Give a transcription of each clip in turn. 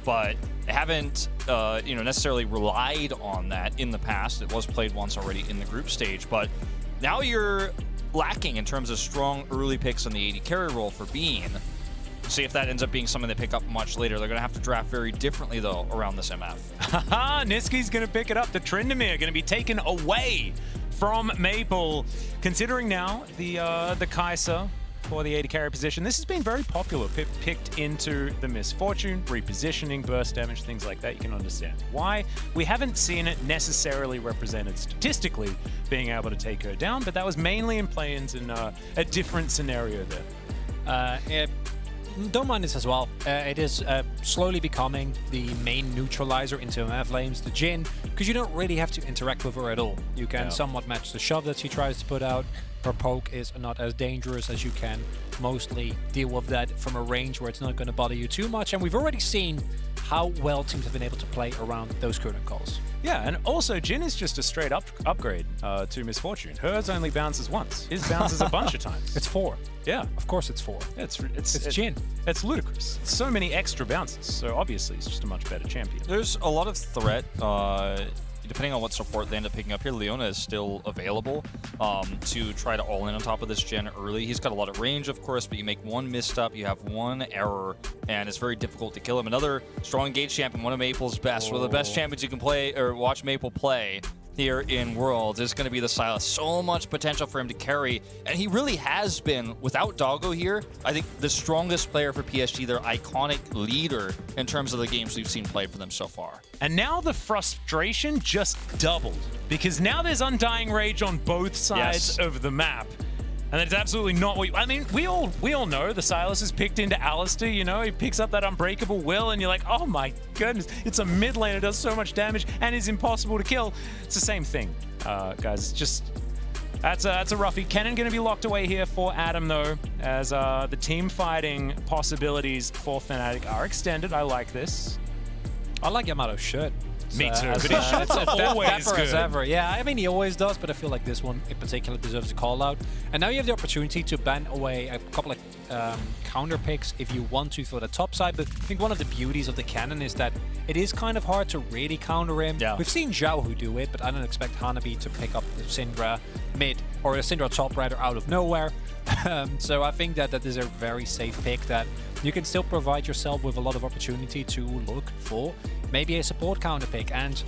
but they haven't necessarily relied on that in the past. It was played once already in the group stage, but now you're lacking in terms of strong early picks on the AD carry role for Bean. See if that ends up being something they pick up much later. They're going to have to draft very differently, though, around this MF. Haha, Nisqy's going to pick it up. The Tryndamere going to be taken away from Maple. Considering now the Kaiser for the AD carry position, this has been very popular. Picked into the Misfortune, repositioning, burst damage, things like that. You can understand why. We haven't seen it necessarily represented statistically being able to take her down, but that was mainly in play-ins in a different scenario there. Don't mind this as well. It is slowly becoming the main neutralizer into MF lanes, the Jhin, because you don't really have to interact with her at all. You can somewhat match the shove that she tries to put out. Her poke is not as dangerous as you can mostly deal with that from a range where it's not going to bother you too much. And we've already seen how well teams have been able to play around those curtain calls. Yeah, and also Jhin is just a straight up upgrade to Misfortune. Hers only bounces once. His bounces a bunch of times. It's 4. Yeah, of course it's 4. It's Jhin. It's ludicrous. It's so many extra bounces. So obviously it's just a much better champion. There's a lot of threat. Depending on what support they end up picking up here, Leona is still available to try to all-in on top of this Jhin early. He's got a lot of range, of course, but you make one misstep, you have one error, and it's very difficult to kill him. Another strong engage champion, one of Maple's best, one of the best champions you can play or watch Maple play here in Worlds is going to be the Sylas. So much potential for him to carry, and he really has been, without Doggo here, I think the strongest player for PSG, their iconic leader in terms of the games we've seen played for them so far. And now the frustration just doubled, because now there's Undying Rage on both sides of the map. And it's absolutely not what I mean, we all know the Sylas is picked into Alistair, you know, he picks up that Unbreakable Will and you're like, oh my goodness, it's a mid laner, does so much damage and is impossible to kill. It's the same thing, guys. It's just, that's a roughie. Kennen gonna be locked away here for Adam though, as the team fighting possibilities for Fnatic are extended. I like this. I like Yamato's shirt. Me too. It's always dapper good. as ever. Yeah, I mean, he always does, but I feel like this one in particular deserves a call out. And now you have the opportunity to ban away a couple of counter picks if you want to for the top side. But I think one of the beauties of the Kennen is that it is kind of hard to really counter him. Yeah. We've seen Zhao who do it, but I don't expect Hanabi to pick up the Syndra mid or a Syndra top rather out of nowhere. So I think that is a very safe pick that you can still provide yourself with a lot of opportunity to look for maybe a support counter pick. And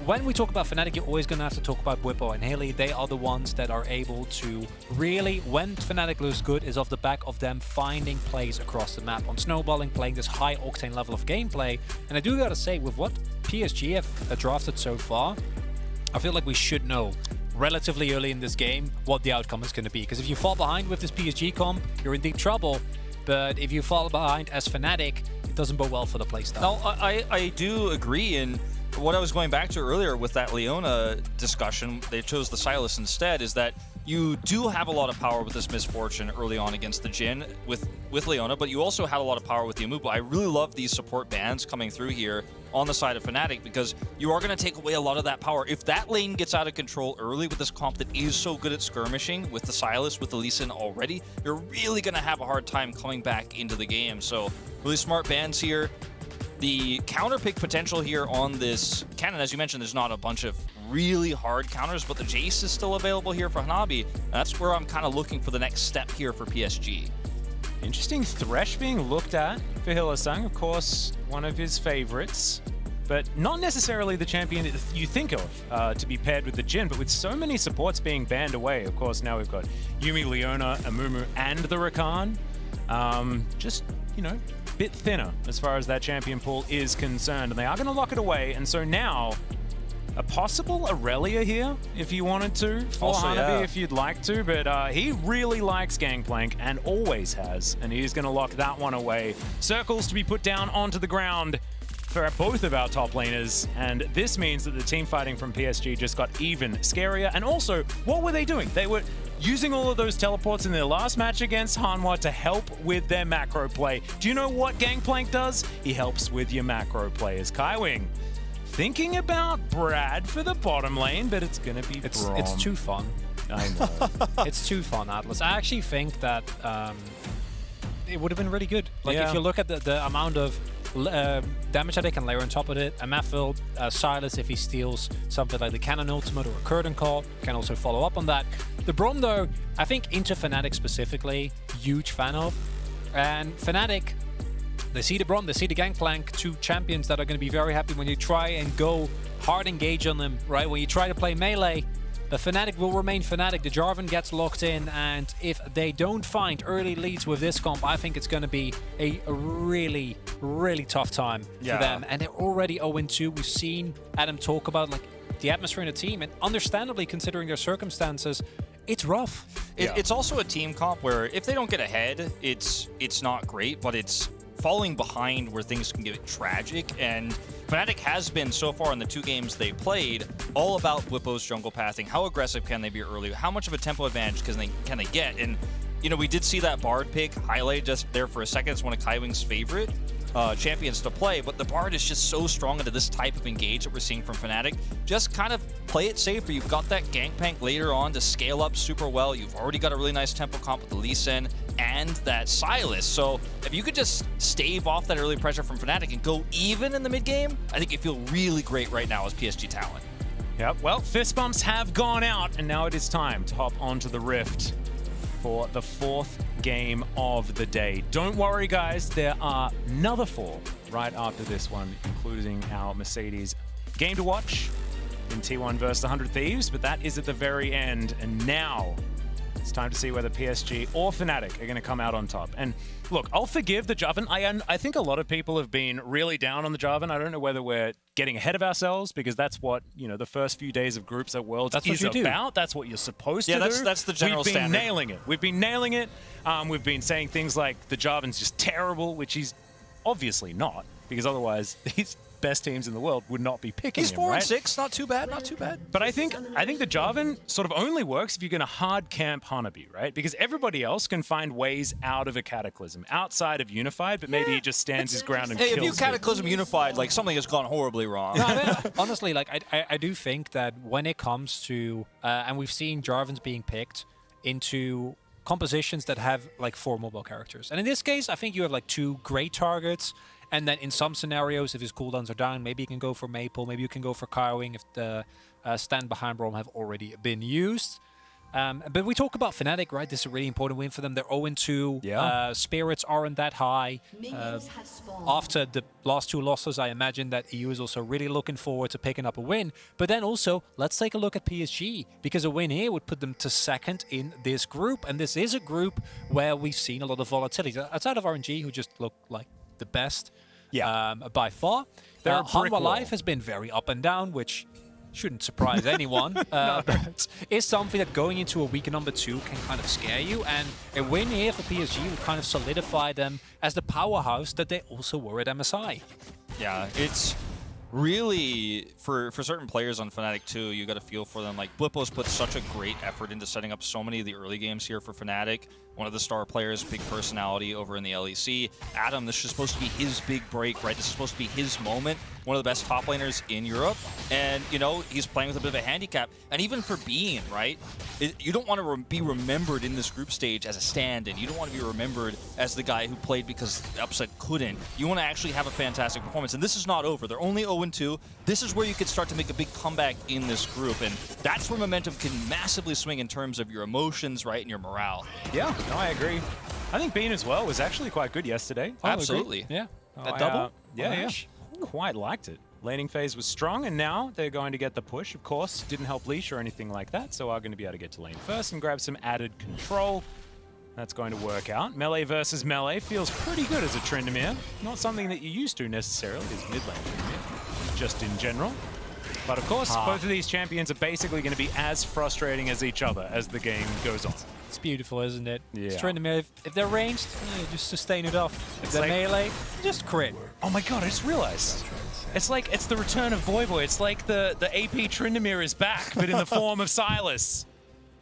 when we talk about Fnatic, you're always going to have to talk about Bwipo and Haley. They are the ones that are able to really, when Fnatic looks good, is off the back of them finding plays across the map on snowballing, playing this high octane level of gameplay. And I do got to say, with what PSG have drafted so far, I feel like we should know relatively early in this game what the outcome is going to be. Because if you fall behind with this PSG comp, you're in deep trouble. But if you fall behind as Fnatic, it doesn't bode well for the playstyle. No, I do agree. And what I was going back to earlier with that Leona discussion, they chose the Sylas instead, is that you do have a lot of power with this Misfortune early on against the Jhin with Leona, but you also had a lot of power with the Amubo. I really love these support bans coming through here on the side of Fnatic, because you are going to take away a lot of that power. If that lane gets out of control early with this comp that is so good at skirmishing with the Sylas, with the Lee Sin already, you're really going to have a hard time coming back into the game. So really smart bans here. The counter pick potential here on this Kennen, as you mentioned, there's not a bunch of really hard counters, but the Jace is still available here for Hanabi. That's where I'm kind of looking for the next step here for PSG. Interesting Thresh being looked at for Hylissang, of course, one of his favorites, but not necessarily the champion that you think of to be paired with the Jhin, but with so many supports being banned away. Of course, now we've got Yuumi, Leona, Amumu, and the Rakan. Just, you know, a bit thinner as far as that champion pool is concerned, and they are going to lock it away. And so now, a possible Aurelia here, if you wanted to, for Hanabi, if you'd like to, but he really likes Gangplank, and always has, and he's going to lock that one away. Circles to be put down onto the ground for both of our top laners, and this means that the team fighting from PSG just got even scarier. And also, what were they doing? They were using all of those teleports in their last match against Hanwha to help with their macro play. Do you know what Gangplank does? He helps with your macro play as Kaiwing. Thinking about Brad for the bottom lane, but it's going to be Braum. It's too fun. I know. It's too fun, Atlus. I actually think that it would have been really good. Like, if you look at the amount of damage that they can layer on top of it. A Mathil, Sylas, if he steals something like the Kennen ultimate or a Curtain Call, can also follow up on that. The Braum, though, I think into Fnatic specifically, huge fan of. And Fnatic, they see the Braum, they see the Gangplank, two champions that are going to be very happy when you try and go hard engage on them, right? When you try to play melee, the Fnatic will remain Fnatic. The Jarvan gets locked in, and if they don't find early leads with this comp, I think it's going to be a really, really tough time for them. And they're already 0-2. We've seen Adam talk about like the atmosphere in the team, and understandably, considering their circumstances, it's rough. It's also a team comp where if they don't get ahead, it's not great, but it's falling behind where things can get tragic. And Fnatic has been, so far in the 2 games they played, all about Bwipo's jungle pathing. How aggressive can they be early? How much of a tempo advantage can they get? And, you know, we did see that Bard pick highlighted just there for a second. It's one of Kaiwing's favorite champions to play, but the Bard is just so strong into this type of engage that we're seeing from Fnatic. Just kind of play it safer. You've got that Gangplank later on to scale up super well. You've already got a really nice tempo comp with the Hylissang and that Sylas. So if you could just stave off that early pressure from Fnatic and go even in the mid game, I think you feel really great right now as PSG Talon. Yep, well, fist bumps have gone out, and now it is time to hop onto the Rift for the 4th game of the day. Don't worry, guys, there are another 4 right after this one, including our Mercedes game to watch in T1 versus 100 Thieves, but that is at the very end, and now it's time to see whether PSG or Fnatic are going to come out on top. And look, I'll forgive the Jarvan. I think a lot of people have been really down on the Jarvan. I don't know whether we're getting ahead of ourselves, because that's what, you know, the first few days of groups at Worlds is about. That's what you're supposed to do. Yeah, that's the general standard. We've been nailing it. We've been nailing it. We've been saying things like the Jarvan's just terrible, which he's obviously not, because otherwise he's best teams in the world would not be picking him, right? He's 4-6, not too bad, not too bad. But I think the Jarvan sort of only works if you're going to hard camp Hanabi, right? Because everybody else can find ways out of a Cataclysm, outside of Unified, but maybe he just stands his ground and kills if you Cataclysm Unified, like, something has gone horribly wrong. No, I mean, honestly, like, I do think that when it comes to, and we've seen Jarvans being picked into compositions that have, like, 4 mobile characters. And in this case, I think you have, like, 2 great targets. And then in some scenarios, if his cooldowns are down, maybe you can go for Maple, maybe you can go for Kaiwing if the stand behind Braum have already been used. But we talk about Fnatic, right? This is a really important win for them. They're 0-2. Yeah. Spirits aren't that high. After the last 2 losses, I imagine that EU is also really looking forward to picking up a win. But then also, let's take a look at PSG, because a win here would put them to 2nd in this group. And this is a group where we've seen a lot of volatility. Outside of RNG, who just look like the best by far. Hanwha Life has been very up and down, which shouldn't surprise anyone. But it's something that going into a week number 2 can kind of scare you, and a win here for PSG would kind of solidify them as the powerhouse that they also were at MSI. Yeah, it's really, for certain players on Fnatic too, you got to feel for them. Like, Bwipo's put such a great effort into setting up so many of the early games here for Fnatic. One of the star players, big personality over in the LEC. Adam, this is supposed to be his big break, right? This is supposed to be his moment. One of the best top laners in Europe. And, you know, he's playing with a bit of a handicap. And even for being, right? You don't want to be remembered in this group stage as a stand-in. You don't want to be remembered as the guy who played because the upset couldn't. You want to actually have a fantastic performance. And this is not over. They're only 0-2. This is where you could start to make a big comeback in this group. And that's where momentum can massively swing in terms of your emotions, right? And your morale. Yeah. No, I agree. I think Bean as well was actually quite good yesterday. Absolutely. Yeah. That double? Yeah. Quite liked it. Laning phase was strong, and now they're going to get the push. Of course, didn't help Leash or anything like that, so are going to be able to get to lane first and grab some added control. That's going to work out. Melee versus melee feels pretty good as a Tryndamere. Not something that you're used to necessarily as mid lane Tryndamere, just in general. But of course, both of these champions are basically going to be as frustrating as each other as the game goes on. It's beautiful, isn't it? Yeah. Tryndamere, if they're ranged, just sustain it off. If they're melee, just crit. Oh my god, I just realized. It's like, it's the return of Voivoy. It's like the AP Tryndamere is back, but in the form of Sylas.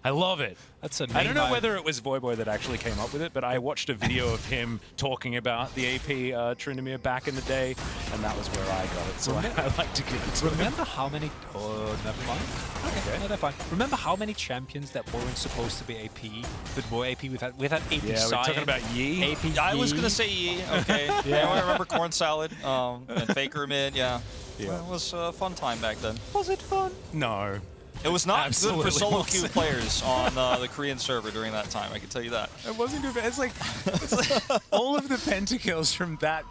I love it. That's a I don't know name whether it was Bwipo that actually came up with it, but I watched a video of him talking about the AP Tryndamere back in the day, and that was where I got it. So I like to give it to him. Remember how many... Oh, never mind. Okay, no, they're fine. Remember how many champions that weren't supposed to be AP, but were AP? We've had AP Yeah, we're Cyan, talking about Yi. AP I was Yi. gonna say Yi. Okay. Yeah. I remember Corn Salad and Faker mid. Yeah. Well, it was a fun time back then. Was it fun? No. It was not Absolutely good for solo wasn't. queue players on the Korean server during that time. I can tell you that. It wasn't good. It's like all of the pentakills from that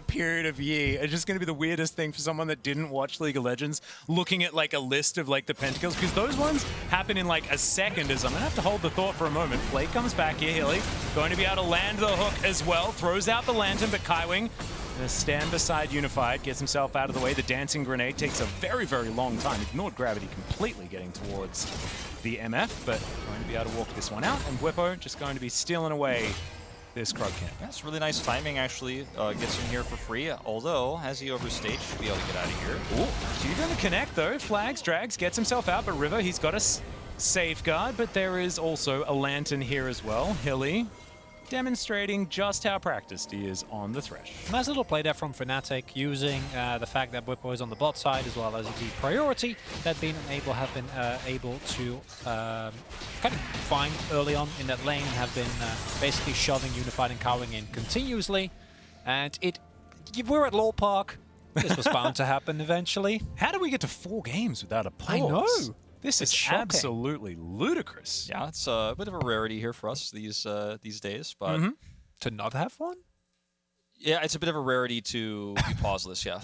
period of Yi are just going to be the weirdest thing for someone that didn't watch League of Legends, looking at like a list of like the pentakills, because those ones happen in like a second. As I'm going to have to hold the thought for a moment. Flake comes back here, Hilly, going to be able to land the hook as well, throws out the lantern, but Kaiwing gonna stand beside Unified, gets himself out of the way. The dancing grenade takes a very, very long time. Ignored gravity completely getting towards the MF, but going to be able to walk this one out. And Bwipo just going to be stealing away this Krug camp. That's really nice timing, actually. Gets him here for free, although, as he overstaged, should be able to get out of here. Ooh, G gonna connect though. Flags, drags, gets himself out, but River, he's got a safeguard, but there is also a lantern here as well. Hilly demonstrating just how practiced he is on the Thresh. Nice little play there from Fnatic, using the fact that Bwipo is on the bot side as well as the priority that have been able to kind of find early on in that lane, and have been basically shoving Unified and Kaiwing in continuously. And we're at LoL Park. This was bound to happen eventually. How did we get to 4 games without a pause? I know. This is shocking. absolutely ludicrous. Yeah, it's a bit of a rarity here for us these days, but To not have one? yeah, it's a bit of a rarity to be pauseless. Yeah.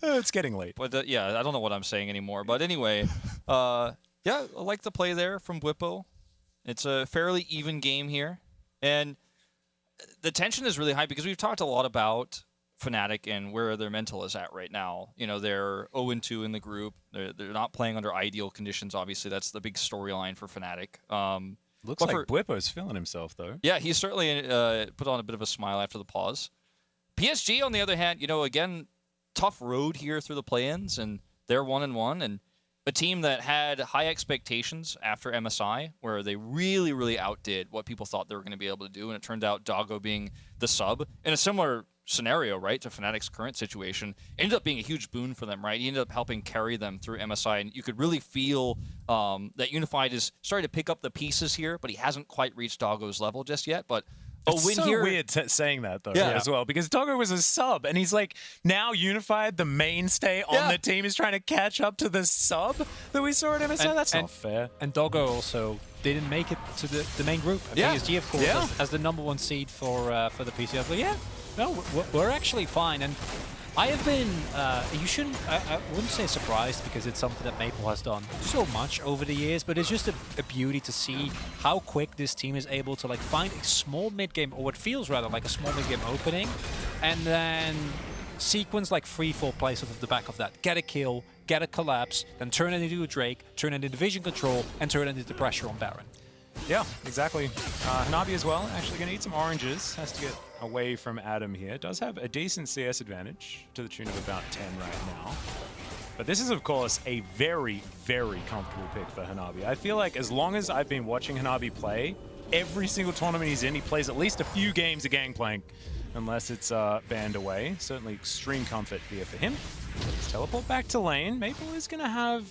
It's getting late. But yeah, I don't know what I'm saying anymore. But anyway, yeah, I like the play there from Bwipo. It's a fairly even game here, and the tension is really high because we've talked a lot about Fnatic and where their mental is at right now. You know, they're 0-2 in the group. They're not playing under ideal conditions. Obviously, that's the big storyline for Fnatic. Looks like Bwipo's feeling himself though. Yeah, he certainly put on a bit of a smile after the pause. PSG, on the other hand, you know, again, tough road here through the play-ins, and they're 1-1, and a team that had high expectations after MSI, where they really, really outdid what people thought they were going to be able to do, and it turned out Doggo being the sub in a similar scenario, right, to Fnatic's current situation, ended up being a huge boon for them, right? He ended up helping carry them through MSI, and you could really feel that Unified is starting to pick up the pieces here, but he hasn't quite reached Doggo's level just yet. But It's win so here, weird saying that though as well, because Doggo was a sub, and he's like now Unified, the mainstay on the team, is trying to catch up to the sub that we saw at MSI. That's not fair. And Doggo also didn't make it to the main group. And PSG, of course, as the #1 seed for the PCF. But yeah, no, we're actually fine. And I have been, I wouldn't say surprised, because it's something that Maple has done so much over the years, but it's just a beauty to see how quick this team is able to like find a small mid-game, or what feels rather like a small mid-game opening, and then sequence like 3-4 plays off of the back of that. Get a kill, get a collapse, then turn it into a Drake, turn it into vision control, and turn it into pressure on Baron. Yeah, exactly. Hanabi as well, actually going to eat some oranges. Has to get away from Adam here. Does have a decent CS advantage to the tune of about 10 right now. But this is, of course, a very, very comfortable pick for Hanabi. I feel like as long as I've been watching Hanabi play, every single tournament he's in, he plays at least a few games of Gangplank, unless it's banned away. Certainly extreme comfort here for him. Let's teleport back to lane. Maple is going to have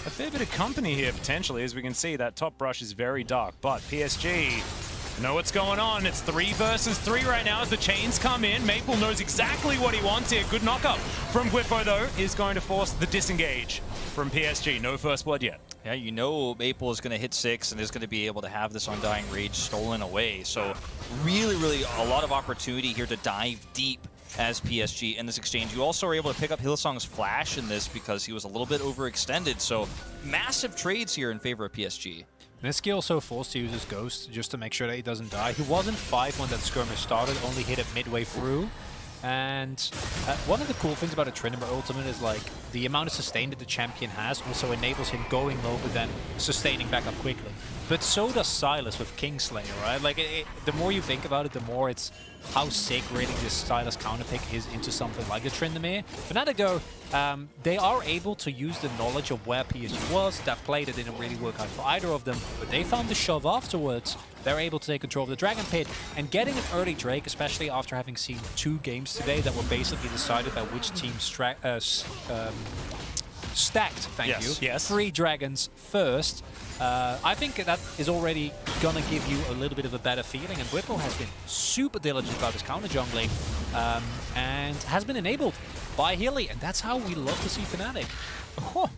a fair bit of company here, potentially. As we can see, that top brush is very dark. But PSG know what's going on. It's 3 versus 3 right now as the chains come in. Maple knows exactly what he wants here. Good knock-up from Bwipo, though, is going to force the disengage from PSG. No first blood yet. Yeah, you know Maple is going to hit 6 and is going to be able to have this Undying Rage stolen away. So really, really a lot of opportunity here to dive deep as PSG in this exchange. You also were able to pick up Hylissang's flash in this because he was a little bit overextended. So massive trades here in favor of PSG. Nisqy also forced to use his Ghost just to make sure that he doesn't die. He wasn't 5 when that skirmish started, only hit it midway through. And one of the cool things about a Tryndamere ultimate is like the amount of sustain that the champion has also enables him going low but then sustaining back up quickly. But so does Sylas with Kingslayer, right? Like the more you think about it, the more it's how sick really this Sylas counter pick is into something like a Tryndamere. Fnatic though, they are able to use the knowledge of where PSG was. That play that didn't really work out for either of them, but they found the shove afterwards. They're able to take control of the Dragon Pit, and getting an early Drake, especially after having seen 2 games today that were basically decided by which team stacked, thank you. Yes. 3 dragons first. I think that is already gonna give you a little bit of a better feeling, and Bwipo has been super diligent about his counter jungling, and has been enabled by Hilly, and that's how we love to see Fnatic. Oh,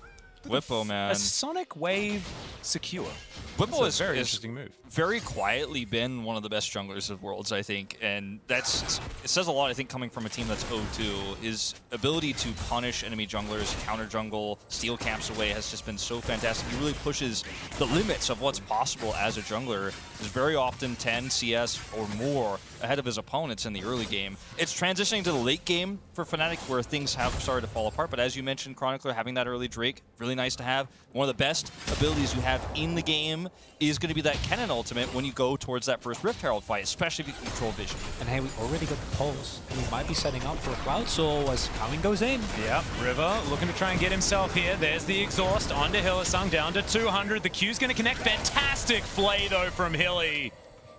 Bwipo, man. A Sonic Wave secure. Bwipo is a very interesting move. Very quietly been one of the best junglers of Worlds, I think, and it says a lot, I think, coming from a team that's 0-2. His ability to punish enemy junglers, counter jungle, steal camps away has just been so fantastic. He really pushes the limits of what's possible as a jungler. He's very often 10 CS or more ahead of his opponents in the early game. It's transitioning to the late game for Fnatic where things have started to fall apart, but as you mentioned, Cronicler having that early Drake, really nice to have. One of the best abilities you have in the game is going to be that Kennen ultimate when you go towards that first Rift Herald fight, especially if you can control vision. And hey, we already got the pulse, and we might be setting up for a Cloud Soul as Kaiwing goes in. Yep, River looking to try and get himself here. There's the exhaust onto Hylissang, down to 200. The Q's going to connect. Fantastic flay, though, from Hilly.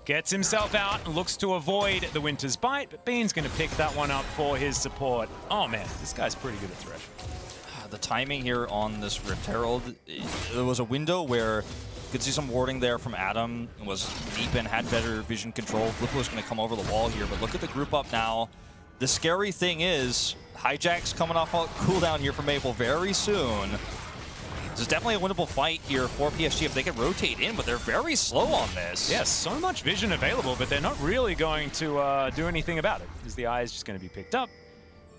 Gets himself out and looks to avoid the Winter's Bite, but Bean's going to pick that one up for his support. Oh, man, this guy's pretty good at Thresh. The timing here on this Rift Herald, there was a window where you could see some warding there from Adam, was deep and had better vision control. Bwipo was going to come over the wall here, but look at the group up now. The scary thing is, Hijack's coming off a cooldown here from Maple very soon. This is definitely a winnable fight here for PSG if they can rotate in, but they're very slow on this. Yeah, so much vision available, but they're not really going to do anything about it, because the eye is just going to be picked up.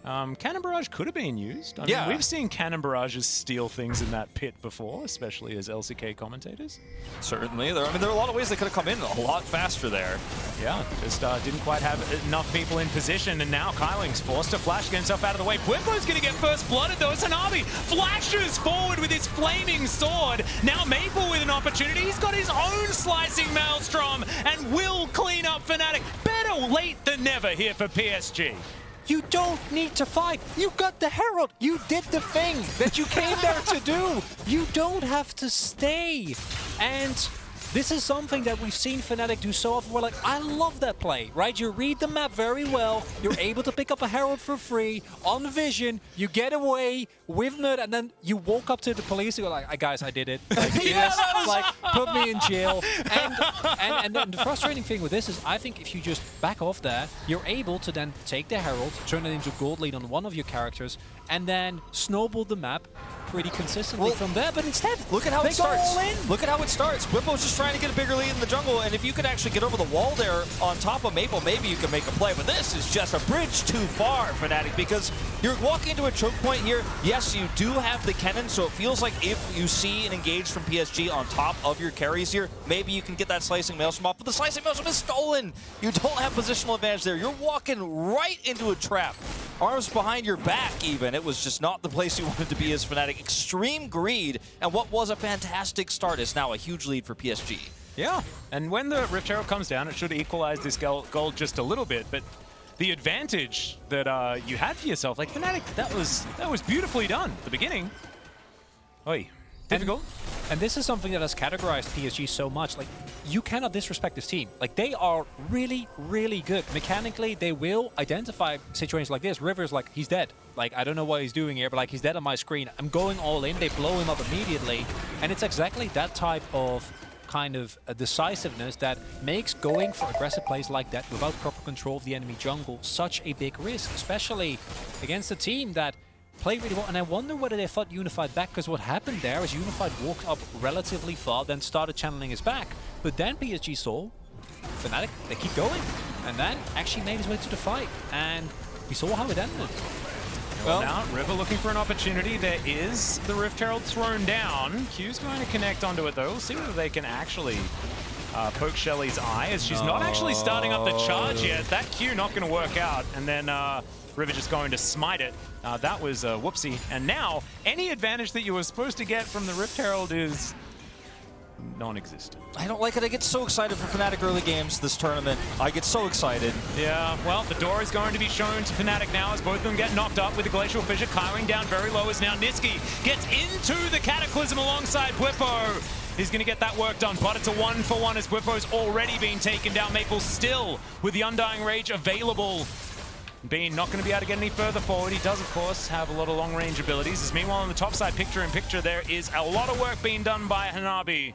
Cannon Barrage could have been used. I mean, we've seen Cannon Barrages steal things in that pit before, especially as LCK commentators. Certainly. There are a lot of ways they could have come in a lot faster there. Yeah, just didn't quite have enough people in position, and now Kaiwing's forced to flash, get himself out of the way. Bwipo's going to get first blooded, though, as Hanabi flashes forward with his flaming sword. Now Maple with an opportunity. He's got his own slicing maelstrom and will clean up Fnatic. Better late than never here for PSG. You don't need to fight. You got the Herald. You did the thing that you came there to do. You don't have to stay. And this is something that we've seen Fnatic do so often. We're like, I love that play, right? You read the map very well. You're able to pick up a Herald for free on vision. You get away with Nerd, and then you walk up to the police and go like, guys, I did it. Like, yes, like, put me in jail. And then the frustrating thing with this is I think if you just back off there, you're able to then take the Herald, turn it into gold lead on one of your characters, and then snowball the map pretty consistently from there. But instead, look at how it starts. All in. Look at how it starts. Bwipo's just trying to get a bigger lead in the jungle, and if you could actually get over the wall there on top of Maple, maybe you can make a play. But this is just a bridge too far, Fnatic, because you're walking into a choke point here. Yes, you do have the Kennen, so it feels like if you see an engage from PSG on top of your carries here, maybe you can get that slicing maelstrom off. But the slicing maelstrom is stolen. You don't have positional advantage there. You're walking right into a trap. Arms behind your back, even. It was just not the place you wanted to be as Fnatic. Extreme greed, and what was a fantastic start is now a huge lead for PSG. Yeah, and when the Rift Herald comes down, it should equalize this gold just a little bit, but the advantage that you had for yourself, like Fnatic, that was beautifully done at the beginning. Oi. Difficult. And this is something that has categorized PSG so much. Like, you cannot disrespect this team. Like, they are really, really good. Mechanically, they will identify situations like this. River's like, he's dead. Like, I don't know what he's doing here, but like, he's dead on my screen. I'm going all in. They blow him up immediately. And it's exactly that type of kind of decisiveness that makes going for aggressive plays like that without proper control of the enemy jungle such a big risk, especially against a team that played really well. And I wonder whether they fought Unified back, because what happened there is Unified walked up relatively far, then started channeling his back. But then PSG saw Fnatic, they keep going, and then actually made his way to the fight. And we saw how it ended. Well, now River looking for an opportunity. There is the Rift Herald thrown down. Q's going to connect onto it, though. We'll see whether they can actually poke Shelly's eye, as she's not actually starting up the charge yet. That Q not going to work out. And then River just going to smite it. That was whoopsie. And now, any advantage that you were supposed to get from the Rift Herald is non-existent. I don't like it. I get so excited for Fnatic early games this tournament. I get so excited. Yeah, well, the door is going to be shown to Fnatic now as both of them get knocked up with the Glacial Fissure. Kaiwing down very low as now Nisqy gets into the Cataclysm alongside Bwipo. He's going to get that work done, but it's a 1-for-1 as Bwipo's already been taken down. Maple still with the Undying Rage available. Bean not going to be able to get any further forward. He does, of course, have a lot of long-range abilities. As meanwhile, on the top side, picture-in-picture, there is a lot of work being done by Hanabi.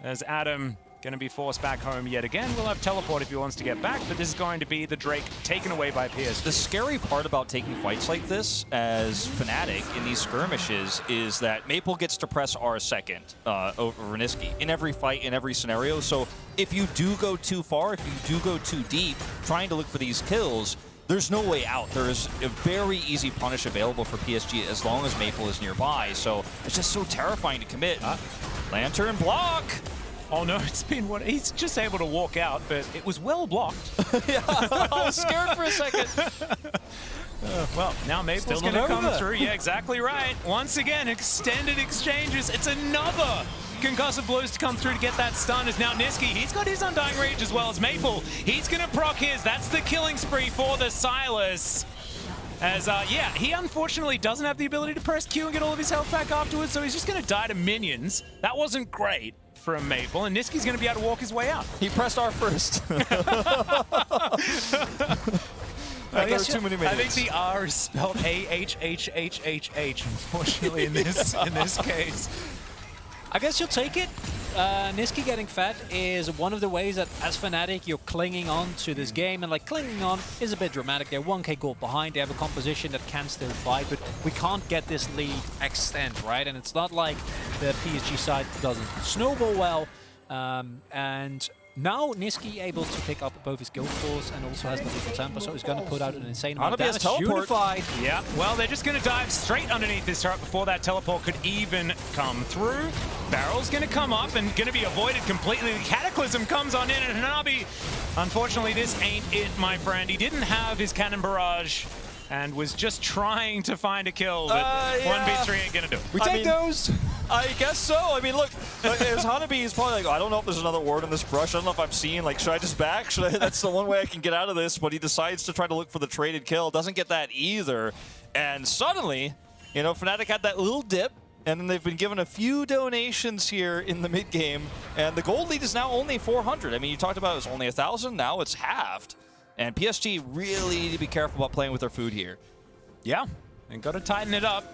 As Adam going to be forced back home yet again. We'll have teleport if he wants to get back, but this is going to be the Drake taken away by PSG. The scary part about taking fights like this as Fnatic in these skirmishes is that Maple gets to press R second over Nisqy in every fight, in every scenario. So if you do go too far, if you do go too deep, trying to look for these kills, there's no way out. There is a very easy punish available for PSG as long as Maple is nearby. So it's just so terrifying to commit. Lantern block! Oh no, it's been what? He's just able to walk out, but it was well blocked. Yeah, I was scared for a second. Well, now Maple's going to come through. Yeah, exactly right. Once again, extended exchanges. It's another concussive blows to come through to get that stun. As now Nisqy, he's got his Undying Rage as well as Maple. He's going to proc his. That's the killing spree for the Sylas. As, yeah, he unfortunately doesn't have the ability to press Q and get all of his health back afterwards, so he's just going to die to minions. That wasn't great from Maple, and Nisqy's going to be able to walk his way out. He pressed R first. There's too many minutes. I think the R is spelled A-H-H-H-H-H, unfortunately, in this case. I guess you'll take it. Nisqy getting fed is one of the ways that, as Fnatic, you're clinging on to this game. And, like, clinging on is a bit dramatic. They're 1k gold behind. They have a composition that can still fight. But we can't get this lead extend, right? And it's not like the PSG side doesn't snowball well. And now Nisqy able to pick up both his guild force and also has the lethal temper, so he's going to put out an insane amount of damage. Unified. Yeah, well, they're just going to dive straight underneath this turret before that teleport could even come through. Barrel's going to come up and going to be avoided completely. The Cataclysm comes on in, and Hanabi, unfortunately, this ain't it, my friend. He didn't have his cannon barrage and was just trying to find a kill, but 1v3 ain't going to do it. We take those. I guess so. I mean, look, as Hanabi, he's probably like, oh, I don't know if there's another ward in this brush. I don't know if I'm seeing, like, should I just back? That's the one way I can get out of this. But he decides to try to look for the traded kill. Doesn't get that either. And suddenly, you know, Fnatic had that little dip. And then they've been given a few donations here in the mid game. And the gold lead is now only 400. I mean, you talked about it was only 1,000. Now it's halved. And PSG really need to be careful about playing with their food here. Yeah, and got to tighten it up.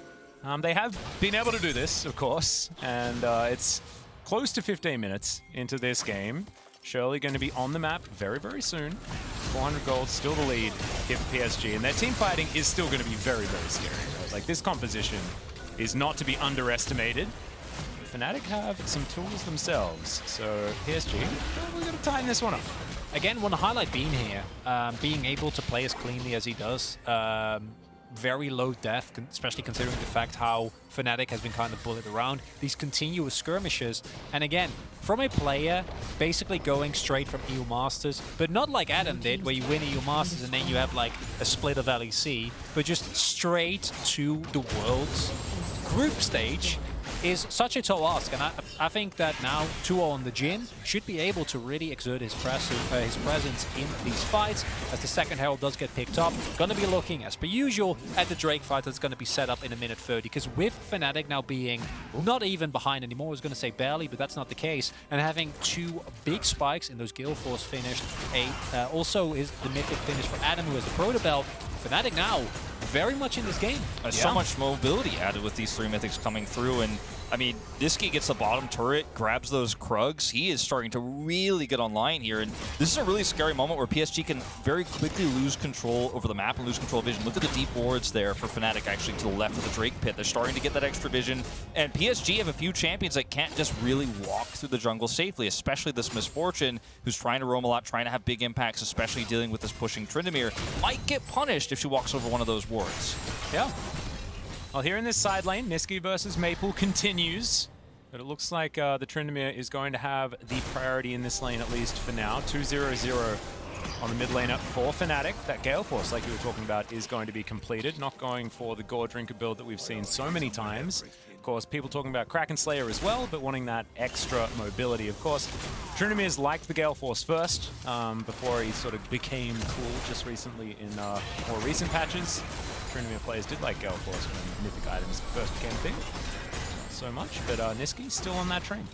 They have been able to do this, of course, and it's close to 15 minutes into this game. Shirley going to be on the map very, very soon. 400 gold, still the lead here for PSG, and their team fighting is still going to be very, very scary. Right? Like, this composition is not to be underestimated. Fnatic have some tools themselves, so PSG, we're going to tighten this one up. Again, want to highlight Bean here, being able to play as cleanly as he does. Very low death, especially considering the fact how Fnatic has been kind of bullied around these continuous skirmishes. And again, from a player basically going straight from EU Masters, but not like Adam did, where you win EU Masters and then you have like a split of LEC, but just straight to the World's group stage is such a tall ask, and I think that now 2-0 on the Jhin should be able to really exert his presence in these fights, as the second Herald does get picked up. Gonna be looking, as per usual, at the Drake fight that's gonna be set up in a minute 30, because with Fnatic now being not even behind anymore, I was gonna say barely, but that's not the case, and having two big spikes in those Guild Force finished, also is the mythic finish for Adam, who has the Proto Belt. Fnatic now very much in this game. So much mobility added with these three mythics coming through, and I mean, Nisqy gets the bottom turret, grabs those Krugs. He is starting to really get online here, and this is a really scary moment where PSG can very quickly lose control over the map and lose control of vision. Look at the deep wards there for Fnatic actually to the left of the Drake pit. They're starting to get that extra vision, and PSG have a few champions that can't just really walk through the jungle safely, especially this Misfortune, who's trying to roam a lot, trying to have big impacts, especially dealing with this pushing Tryndamere. Might get punished if she walks over one of those wards. Yeah. Well, here in this side lane, Nisqy versus Maple continues, but it looks like the Tryndamere is going to have the priority in this lane, at least for now. 2-0-0 on the mid lane up for Fnatic. That Gale Force, like you were talking about, is going to be completed. Not going for the Gore Drinker build that we've seen so many times. Of course, people talking about Kraken Slayer as well, but wanting that extra mobility. Of course, Tryndamere's liked the Gale Force first, before he sort of became cool just recently in more recent patches. Tryndamere players did like Gale Force when mythic items first became a thing. Not so much, but Nisqy's still on that train.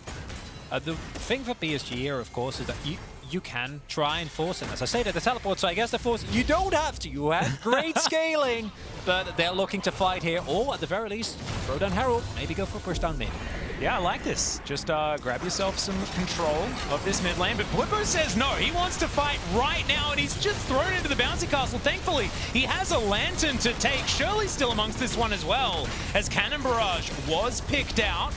The thing for PSG here, of course, is that you can try and force, and as I say, that the teleport, so I guess the force, you don't have to. You have great scaling, but they're looking to fight here, or at the very least, throw down Herald, maybe go for a push down mid. Yeah, I like this. Just grab yourself some control of this mid lane. But Bwipo says no. He wants to fight right now, and he's just thrown into the bouncy castle. Thankfully, he has a lantern to take. Shirley's still amongst this one as well, as Cannon Barrage was picked out.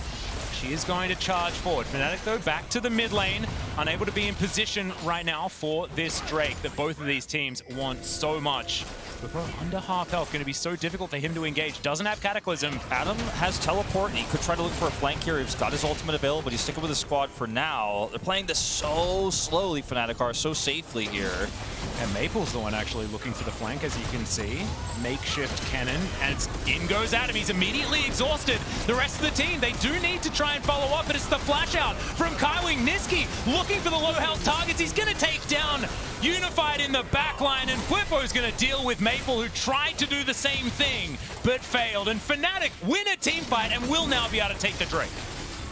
She is going to charge forward. Fnatic, though, back to the mid lane. Unable to be in position right now for this Drake that both of these teams want so much. Bwipo under half health, going to be so difficult for him to engage. Doesn't have Cataclysm. Adam has teleport, and he could try to look for a flank here. He's got his ultimate available, but he's sticking with his squad for now. They're playing this so slowly, Fnatic are so safely here. And Maple's the one actually looking for the flank, as you can see. Makeshift Kennen, and in goes Adam. He's immediately exhausted. The rest of the team, they do need to try and follow up, but it's the flash out from Kaiwing. Nisqy looking for the low health targets. He's going to take down Unified in the backline, and Bwipo's going to deal with Maple, who tried to do the same thing, but failed. And Fnatic win a team fight and will now be able to take the Drake.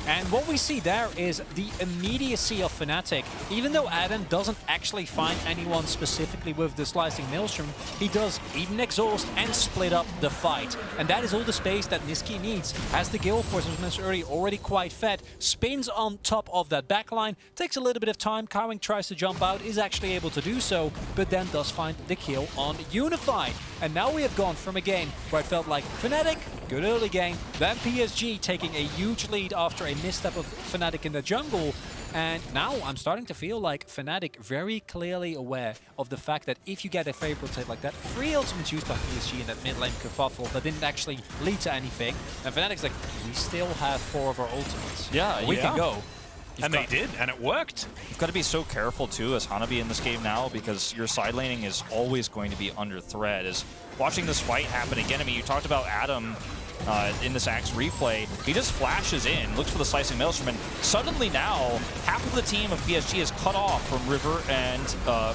And what we see there is the immediacy of Fnatic. Even though Adam doesn't actually find anyone specifically with the Slicing Maelstrom, he does even exhaust and split up the fight. And that is all the space that Nisqy needs. As the Gale Force, as mentioned already quite fed, spins on top of that backline, takes a little bit of time. Kaiwing tries to jump out, is actually able to do so, but then does find the kill on Unified. And now we have gone from a game where it felt like Fnatic, good early game, then PSG taking a huge lead after a misstep of Fnatic in the jungle. And now I'm starting to feel like Fnatic very clearly aware of the fact that if you get a favorable take like that, 3 ultimates used by PSG in that mid lane kerfuffle that didn't actually lead to anything. And Fnatic's like, we still have 4 of our ultimates. Yeah, we can go. And they did, and it worked. You've got to be so careful, too, as Hanabi in this game now, because your side laning is always going to be under threat. As watching this fight happen again, I mean, you talked about Adam in this Axe replay. He just flashes in, looks for the Slicing Maelstrom, and suddenly now, half of the team of PSG is cut off from River and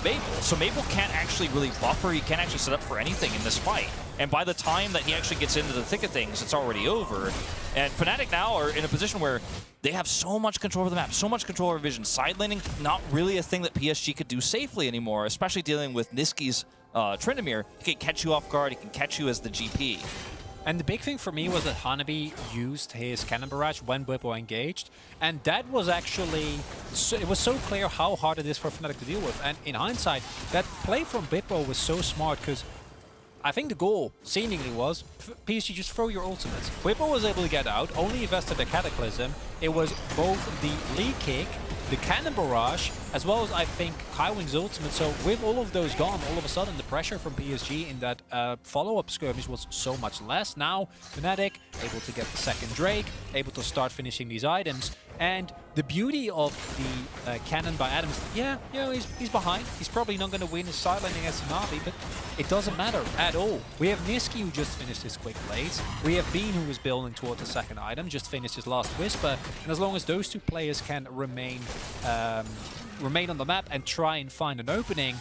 Maple. So Maple can't actually really buffer, he can't actually set up for anything in this fight. And by the time that he actually gets into the thick of things, it's already over. And Fnatic now are in a position where they have so much control over the map, so much control over vision. Side laning, not really a thing that PSG could do safely anymore, especially dealing with Nisqy's Tryndamere. He can catch you off guard, he can catch you as the GP. And the big thing for me was that Hanabi used his Cannon Barrage when Bwipo engaged, and that was actually, it was so clear how hard it is for Fnatic to deal with. And in hindsight, that play from Bwipo was so smart, because I think the goal seemingly was PSG just throw your ultimates. Bwipo was able to get out, only invested the Cataclysm. It was both the lead kick, the Cannon Barrage, as well as I think Kaiwing's ultimate. So with all of those gone, all of a sudden the pressure from PSG in that follow-up skirmish was so much less. Now Fnatic able to get the second Drake, able to start finishing these items. And the beauty of the cannon by Adams, yeah, you know, he's behind. He's probably not going to win his side laning against Hanabi, but it doesn't matter at all. We have Nisqy, who just finished his quick blades. We have Bean, who was building towards the second item, just finished his last Whisper. And as long as those two players can remain on the map and try and find an opening,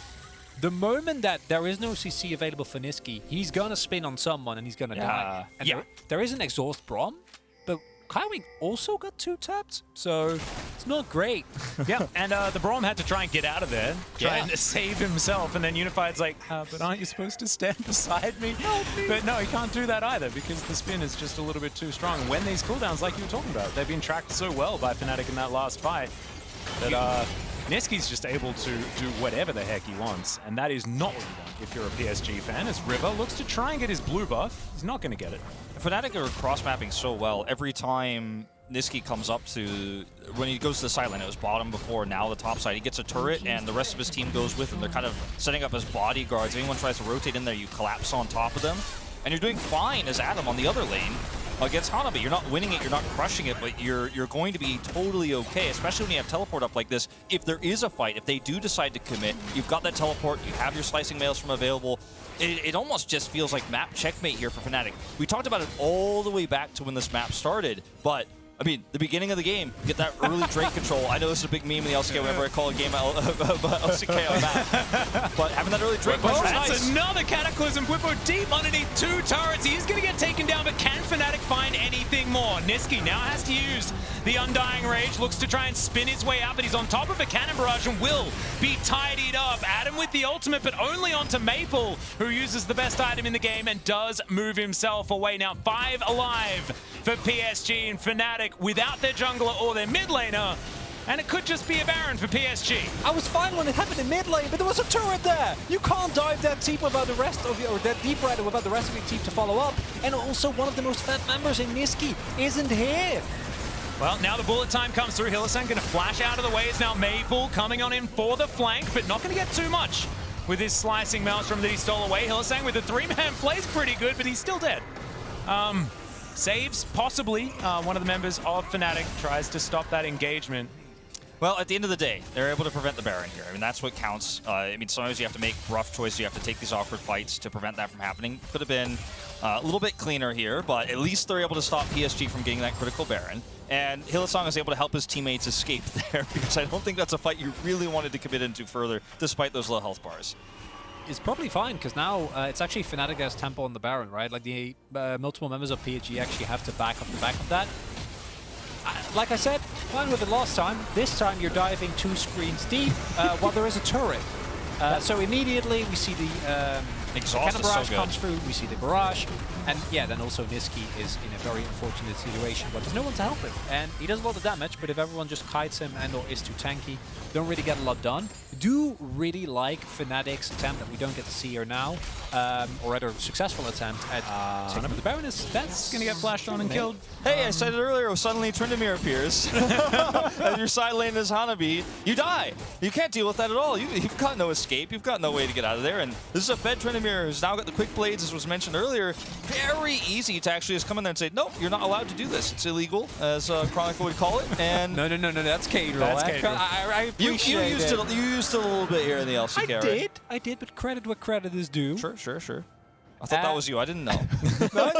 the moment that there is no CC available for Nisqy, he's going to spin on someone and he's going to die. And there is an exhaust Braum, but Kaiwing also got 2 tapped, so it's not great. Yeah, and the Braum had to try and get out of there, trying to save himself, and then Unified's like, but aren't you supposed to stand beside me? But no, he can't do that either, because the spin is just a little bit too strong. When these cooldowns, like you were talking about, they've been tracked so well by Fnatic in that last fight, that Nisqy's just able to do whatever the heck he wants, and that is not what you want if you're a PSG fan, as River looks to try and get his blue buff. He's not going to get it. Fnatic are cross-mapping so well. Every time Nisqy comes up to, when he goes to the side lane, it was bottom before, now the top side, he gets a turret and the rest of his team goes with him. They're kind of setting up as bodyguards. If anyone tries to rotate in there, you collapse on top of them. And you're doing fine as Adam on the other lane. against Hanabi. You're not winning it, you're not crushing it, but you're going to be totally okay, especially when you have teleport up like this. If there is a fight, if they do decide to commit, you've got that teleport, you have your slicing maelstrom available. It almost just feels like map checkmate here for Fnatic. We talked about it all the way back to when this map started, but I mean, the beginning of the game, get that early Drake control. I know this is a big meme in the LCK whenever I call a game LCK on map. But having that early Drake control is That's nice. another Cataclysm. Bwipo deep underneath 2 turrets. He is going to get taken down, but can Fnatic find anything more? Nisqy now has to use the Undying Rage. Looks to try and spin his way out, but he's on top of a cannon barrage and will be tidied up. Adam with the ultimate, but only onto Maple, who uses the best item in the game and does move himself away. Now 5 alive for PSG and Fnatic without their jungler or their mid laner, and it could just be a Baron for PSG. I was fine when it happened in mid lane, but there was a turret there. You can't dive that deep without the rest of your, or that deep rather without the rest of your team to follow up. And also one of the most fat members in Nisqy isn't here. Well, now the bullet time comes through. Hylissang going to flash out of the way. It's now Maple coming on in for the flank, but not going to get too much with his slicing maelstrom that he stole away. Hylissang with the 3-man plays pretty good, but he's still dead. Saves, possibly. One of the members of Fnatic tries to stop that engagement. Well, at the end of the day, they're able to prevent the Baron here. I mean, that's what counts. I mean, sometimes you have to make rough choices. You have to take these awkward fights to prevent that from happening. Could have been a little bit cleaner here, but at least they're able to stop PSG from getting that critical Baron. And Hylissang is able to help his teammates escape there, because I don't think that's a fight you really wanted to commit into further, despite those low health bars. It's probably fine, because now it's actually Fnatic that's tempo on the Baron, right? Like the multiple members of PSG actually have to back off the back of that. Like I said, fine with it last time. This time you're diving 2 screens deep while there is a turret. So immediately we see the Exhaust cannon is so barrage good. comes through, we see the barrage, and yeah, then also Nisqy is in a very unfortunate situation, but there's no one to help him. And he does a lot of damage, but if everyone just kites him and or is too tanky, don't really get a lot done. Do really like Fnatic's attempt that we don't get to see here now, or rather successful attempt at taking the Baron. That's Going to get flashed on and killed. Hey, I said it earlier, suddenly Tryndamere appears. As your side lane is Hanabi, you die. You can't deal with that at all. You've got no escape. You've got no way to get out of there. And this is a fed Tryndamere who's now got the quick blades, as was mentioned earlier. Very easy to actually just come in there and say, nope, you're not allowed to do this. It's illegal, as Cronicler would call it. And no, that's Cater. That's Cater. I appreciate you used it. You used it a little bit here in the LCK. I did, but credit where credit is due. Sure. I thought that was you. I didn't know. No.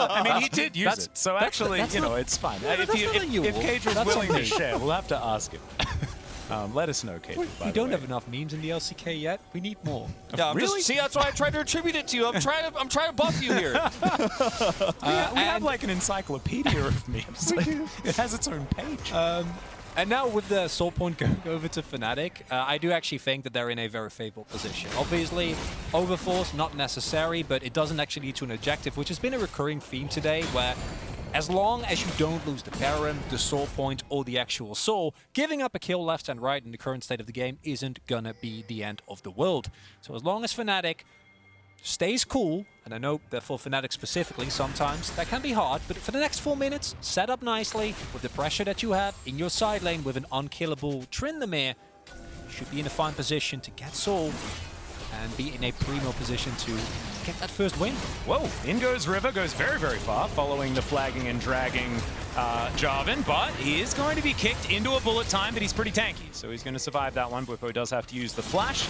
I mean, he did use it, so actually, that's you know, not- it's fine. that's not unusual. If Cage was That's willing on to me. share, we'll have to ask him. Let us know, Cage. We don't have enough memes in the LCK yet. We need more. Yeah, I'm Really? just, see, that's why I tried to attribute it to you. I'm trying to buff you here. We have like an encyclopedia of memes. Like, it has its own page. And now with the soul point going over to Fnatic, I do actually think that they're in a very favorable position. Obviously, overforce, not necessary, but it doesn't actually lead to an objective, which has been a recurring theme today, where as long as you don't lose the Baron, the soul point, or the actual soul, giving up a kill left and right in the current state of the game isn't gonna be the end of the world. So as long as Fnatic stays cool, and I know that for Fnatic specifically, sometimes that can be hard, but for the next 4 minutes, set up nicely with the pressure that you have in your side lane with an unkillable Tryndamere, you should be in a fine position to get soul and be in a primo position to get that first win. Whoa, in goes River, goes very, very far, following the flagging and dragging Jarvan, but he is going to be kicked into a bullet time, but he's pretty tanky, so he's going to survive that one. Bwipo does have to use the flash,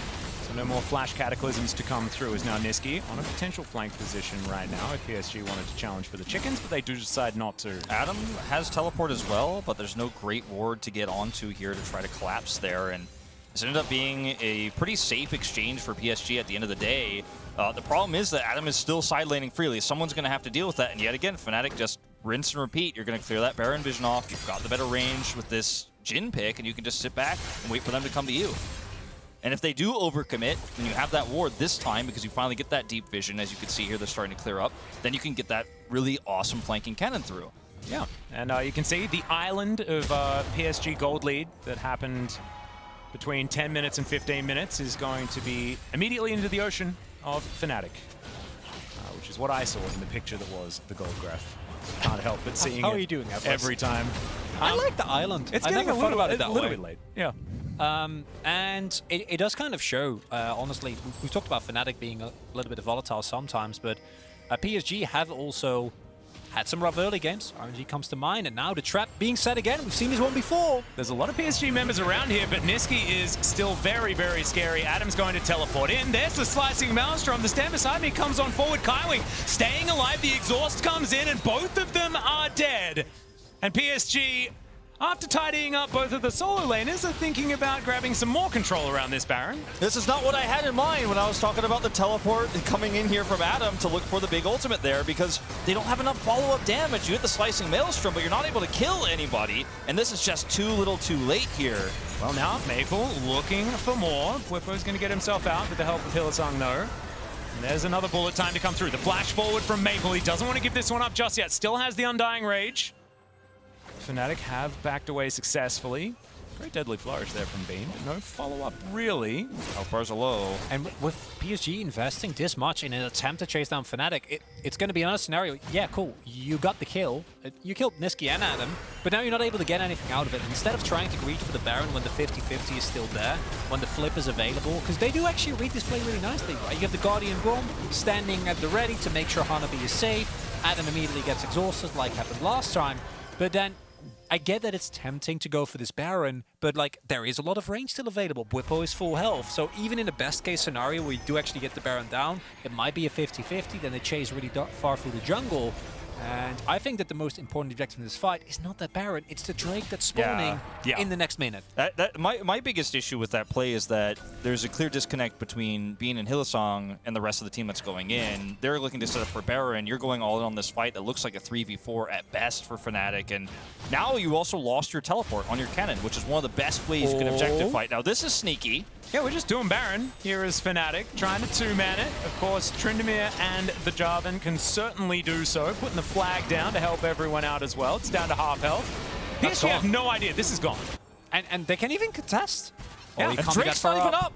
so no more flash cataclysms to come through, as now Nisqy on a potential flank position right now if PSG wanted to challenge for the chickens, but they do decide not to. Adam has teleport as well, but there's no great ward to get onto here to try to collapse there, and this ended up being a pretty safe exchange for PSG at the end of the day. The problem is that Adam is still side laning freely. Someone's going to have to deal with that, and yet again, Fnatic just rinse and repeat. You're going to clear that Baron vision off. You've got the better range with this Jhin pick, and you can just sit back and wait for them to come to you. And if they do overcommit, and you have that ward this time, because you finally get that deep vision, as you can see here, they're starting to clear up, then you can get that really awesome flanking Kennen through. Yeah, and you can see the island of PSG gold lead that happened between 10 minutes and 15 minutes is going to be immediately into the ocean of Fnatic, which is what I saw in the picture that was the gold graph. Can't help but seeing How are it you doing, Atlus? every time. I like the island. It's I getting never thought about it that little way. bit late. Yeah. And it does kind of show, honestly, we've talked about Fnatic being a little bit volatile sometimes, but PSG have also had some rough early games. RNG comes to mind, and now the trap being set again. We've seen this one before. There's a lot of PSG members around here, but Nisqy is still very, very scary. Adam's going to teleport in. There's the slicing Maelstrom. The stand beside me comes on forward. Kaiwing staying alive. The exhaust comes in, and both of them are dead. And PSG, after tidying up both of the solo laners, are thinking about grabbing some more control around this Baron. This is not what I had in mind when I was talking about the teleport coming in here from Adam to look for the big ultimate there, because they don't have enough follow-up damage. You hit the slicing Maelstrom, but you're not able to kill anybody, and this is just too little too late here. Well, now Maple looking for more. Bwipo's going to get himself out with the help of Hylissang, though. And there's another bullet time to come through. The flash forward from Maple. He doesn't want to give this one up just yet. Still has the Undying Rage. Fnatic have backed away successfully. Great deadly flourish there from Bean, but no follow-up really. Health bars are low. And with PSG investing this much in an attempt to chase down Fnatic, it's going to be another scenario. Yeah, cool, you got the kill. You killed Nisqy and Adam, but now you're not able to get anything out of it. Instead of trying to reach for the Baron when the 50-50 is still there, when the flip is available, because they do actually read this play really nicely, right? You have the Guardian Braum standing at the ready to make sure Hanabi is safe. Adam immediately gets exhausted like happened last time, but then I get that it's tempting to go for this Baron, but like there is a lot of range still available. Bwipo is full health, so even in the best case scenario where you do actually get the Baron down, it might be a 50-50, then they chase really far through the jungle. And I think that the most important objective in this fight is not that Baron, it's the Drake that's spawning in the next minute. My biggest issue with that play is that there's a clear disconnect between Bean and Hylissang and the rest of the team that's going in. They're looking to set up for Baron. You're going all in on this fight that looks like a 3v4 at best for Fnatic. And now you also lost your teleport on your Kennen, which is one of the best ways you can objective fight. Now this is sneaky. Yeah, we're just doing Baron. Here is Fnatic trying to two-man it. Of course, Tryndamere and the Jarvan can certainly do so, putting the flag down to help everyone out as well. It's down to half health. PSG have no idea. This is gone. And they can't even contest. Yeah, and Drake's not even up.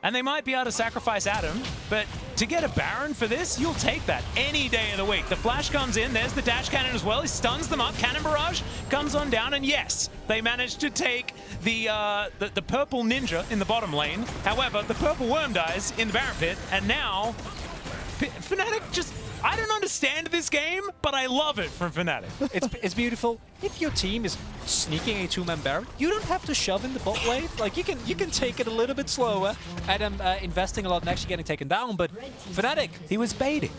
And they might be able to sacrifice Adam, but to get a Baron for this, you'll take that any day of the week. The flash comes in, there's the dash cannon as well. He stuns them up. Cannon barrage comes on down, and yes, they managed to take the purple ninja in the bottom lane. However, the purple worm dies in the Baron pit, and now Fnatic just... I don't understand this game, but I love it from Fnatic. It's beautiful. If your team is sneaking a two-man Baron, you don't have to shove in the bot wave. Like you can take it a little bit slower. Adam investing a lot and actually getting taken down, but Fnatic, he was baiting.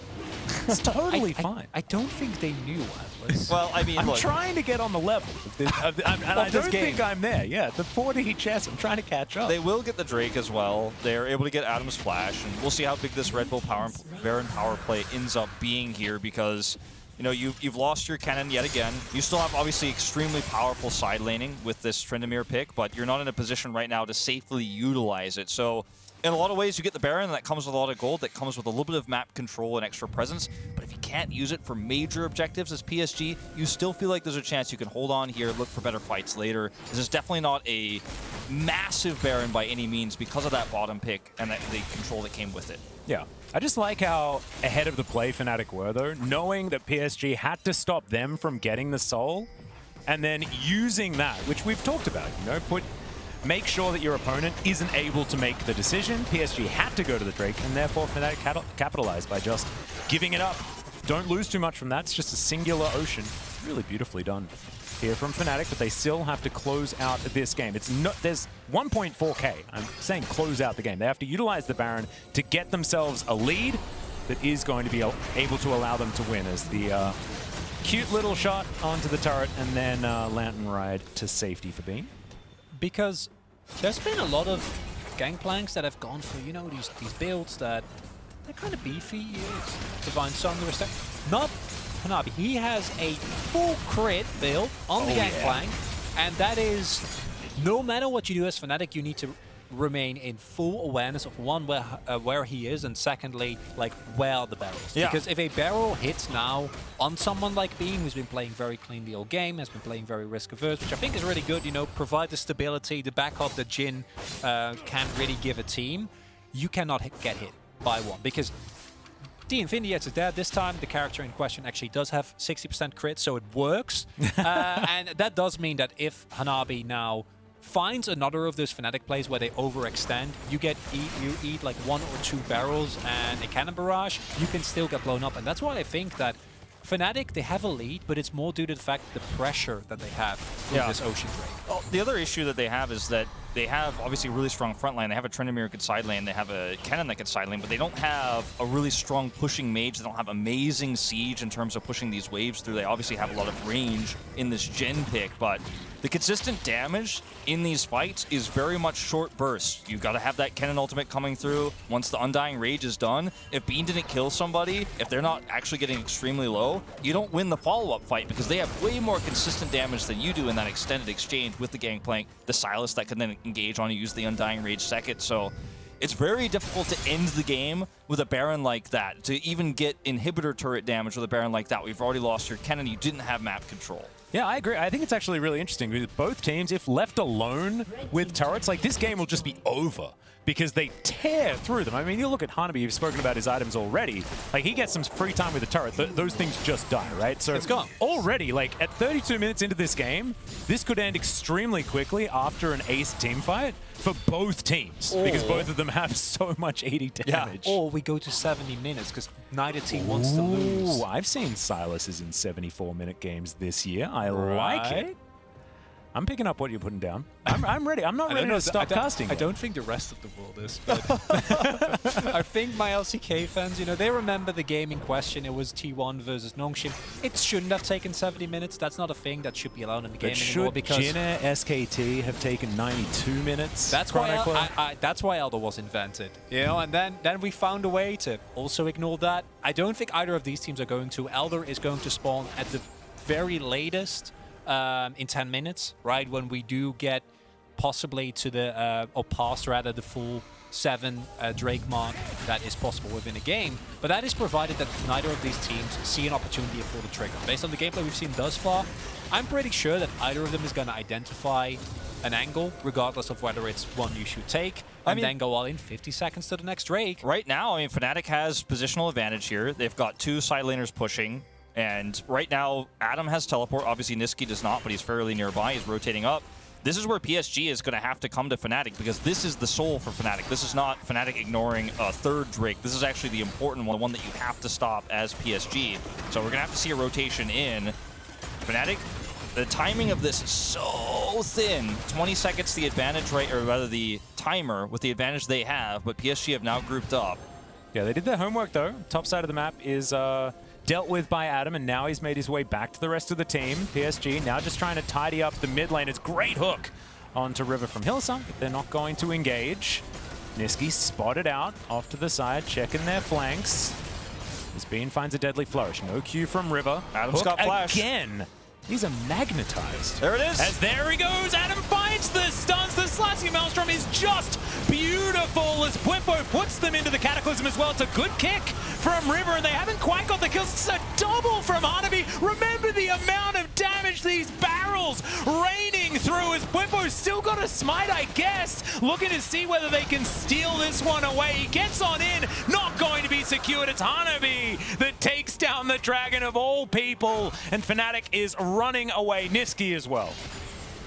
It's totally fine. I don't think they knew Atlus. Well, I mean, I'm trying to get on the level of this, and I don't think I'm there. Yeah, the 4D chess, I'm trying to catch up. They will get the Drake as well. They're able to get Adam's flash, and we'll see how big this Red Bull Baron power play ends up being here, because you know you've lost your Kennen yet again. You still have obviously extremely powerful side laning with this Tryndamere pick, but you're not in a position right now to safely utilize it. So in a lot of ways, you get the Baron, and that comes with a lot of gold, that comes with a little bit of map control and extra presence. But if you can't use it for major objectives as PSG, you still feel like there's a chance you can hold on here, look for better fights later. This is definitely not a massive Baron by any means because of that bottom pick and the control that came with it. Yeah. I just like how ahead of the play Fnatic were, though, knowing that PSG had to stop them from getting the soul, and then using that, which we've talked about, you know, make sure that your opponent isn't able to make the decision. PSG had to go to the Drake, and therefore Fnatic capitalized by just giving it up. Don't lose too much from that. It's just a singular ocean. Really beautifully done here from Fnatic, but they still have to close out this game. There's 1.4k. I'm saying close out the game. They have to utilize the Baron to get themselves a lead that is going to be able to allow them to win, as the cute little shot onto the turret and then Lantern Ride to safety for Bean. Because there's been a lot of Gangplanks that have gone for, you know, these builds that they're kind of beefy. Divine Sun, the respect. Not Hanabi. He has a full crit build on the Gangplank, and that is, no matter what you do as Fnatic, you need to remain in full awareness of one, where he is, and secondly, like, where are the barrels? Yeah. Because if a barrel hits now on someone like Bean, who's been playing very cleanly all game, has been playing very risk-averse, which I think is really good, you know, provide the stability, the backup that Jhin can really give a team, you cannot get hit by one. Because the Infinity Edge is there. This time, the character in question actually does have 60% crit, so it works. And that does mean that if Hanabi now finds another of those Fnatic plays where they overextend, you eat like 1 or 2 barrels and a cannon barrage, you can still get blown up. And that's why I think that Fnatic, they have a lead, but it's more due to the fact the pressure that they have with this Ocean Drake. Well, the other issue that they have is that they have obviously a really strong front line. They have a Tryndamere who can side lane. They have a Kennen that can side lane, but they don't have a really strong pushing mage. They don't have amazing siege in terms of pushing these waves through. They obviously have a lot of range in this Jhin pick, but the consistent damage in these fights is very much short bursts. You've got to have that Kennen ultimate coming through. Once the Undying Rage is done, if Bean didn't kill somebody, if they're not actually getting extremely low, you don't win the follow-up fight because they have way more consistent damage than you do in that extended exchange with the Gangplank, the Sylas that can then engage on you, use the Undying Rage second. So it's very difficult to end the game with a Baron like that. To even get inhibitor turret damage with a Baron like that, we've already lost your Kennen. You didn't have map control. Yeah, I agree. I think it's actually really interesting because both teams, if left alone with turrets, like this game will just be over because they tear through them. I mean, you look at Hanabi, you've spoken about his items already. Like, he gets some free time with the turret. Those things just die, right? So it's gone. Already, like, at 32 minutes into this game, this could end extremely quickly after an ace team fight for both teams because both of them have so much 80 damage. Or we go to 70 minutes because neither team wants to lose. I've seen Sylas in 74-minute games this year. I like it. I'm picking up what you're putting down. I'm ready. I'm not ready to stop casting. I don't think the rest of the world is. But I think my LCK fans, you know, they remember the game in question. It was T1 versus Nongshim. It shouldn't have taken 70 minutes. That's not a thing that should be allowed in the game anymore. Because Jhin SKT have taken 92 minutes? That's why that's why Elder was invented. You know, and then we found a way to also ignore that. I don't think either of these teams are going to. Elder is going to spawn at the very latest. In 10 minutes, right? When we do get possibly to the, or past rather, the full 7 Drake mark that is possible within a game. But that is provided that neither of these teams see an opportunity for the trigger. Based on the gameplay we've seen thus far, I'm pretty sure that either of them is going to identify an angle, regardless of whether it's one you should take, and then go all in 50 seconds to the next Drake. Right now, I mean, Fnatic has positional advantage here. They've got 2 side laners pushing. And right now, Adam has teleport. Obviously, Nisqy does not, but he's fairly nearby. He's rotating up. This is where PSG is going to have to come to Fnatic because this is the soul for Fnatic. This is not Fnatic ignoring a third Drake. This is actually the important one, the one that you have to stop as PSG. So we're going to have to see a rotation in. Fnatic, the timing of this is so thin. 20 seconds the advantage, right, or rather the timer with the advantage they have, but PSG have now grouped up. Yeah, they did their homework, though. Top side of the map is dealt with by Adam, and now he's made his way back to the rest of the team. PSG now just trying to tidy up the mid lane. It's great hook onto River from Hylissang, but they're not going to engage. Nisqy spotted out off to the side, checking their flanks. As Bean finds a deadly flourish. No Q from River. Adam's got flash. Again. These are magnetized. There it is. As there he goes. Adam finds the stuns. The Slicing Maelstrom is just beautiful as Bwipo puts them into the Cataclysm as well. It's a good kick from River, and they haven't quite got the kills. It's a double from Hanabi. Remember the amount of damage these barrels raining through as Bwipo's still got a smite, I guess. Looking to see whether they can steal this one away. He gets on in. Not going to be secured. It's Hanabi that takes down the Dragon of all people, and Fnatic is running away. Nisqy as well.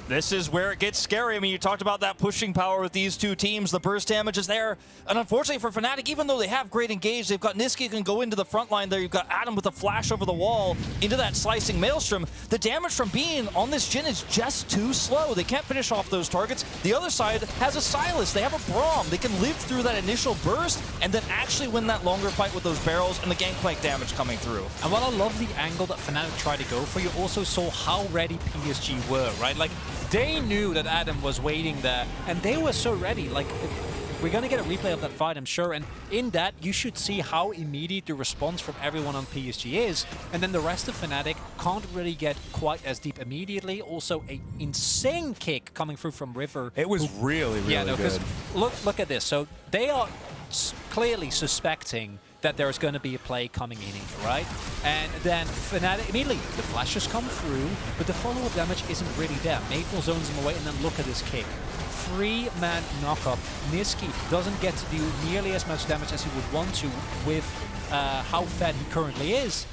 This is where it gets scary. I mean, you talked about that pushing power with these two teams. The burst damage is there. And unfortunately for Fnatic, even though they have great engage, they've got Nisqy can go into the front line there. You've got Adam with a flash over the wall into that slicing Maelstrom. The damage from Bean on this Jhin is just too slow. They can't finish off those targets. The other side has a Sylas. They have a Braum. They can live through that initial burst and then actually win that longer fight with those barrels and the Gangplank damage coming through. And while I love the angle that Fnatic tried to go for, you also saw how ready PSG were, right? Like, they knew that Adam was waiting there, and they were so ready. Like, we're going to get a replay of that fight, I'm sure, and in that, you should see how immediate the response from everyone on PSG is, and then the rest of Fnatic can't really get quite as deep immediately. Also, an insane kick coming through from River. It was really good. Look at this. So they are clearly suspecting that there's going to be a play coming in here, right? And then Fnatic, immediately, the flashes come through, but the follow-up damage isn't really there. Maple zones him away, and then look at this kick. 3-man knock-up. Nisqy doesn't get to do nearly as much damage as he would want to with how fed he currently is.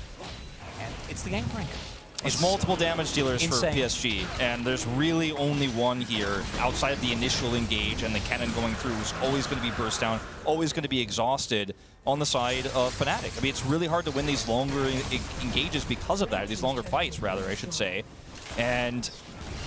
And it's the Gangplank. There's multiple damage dealers insane. for PSG, and there's really only one here outside of the initial engage, and the Kennen going through is always going to be burst down, always going to be exhausted on the side of Fnatic. I mean, it's really hard to win these longer engages because of that, these longer fights, rather, I should say. And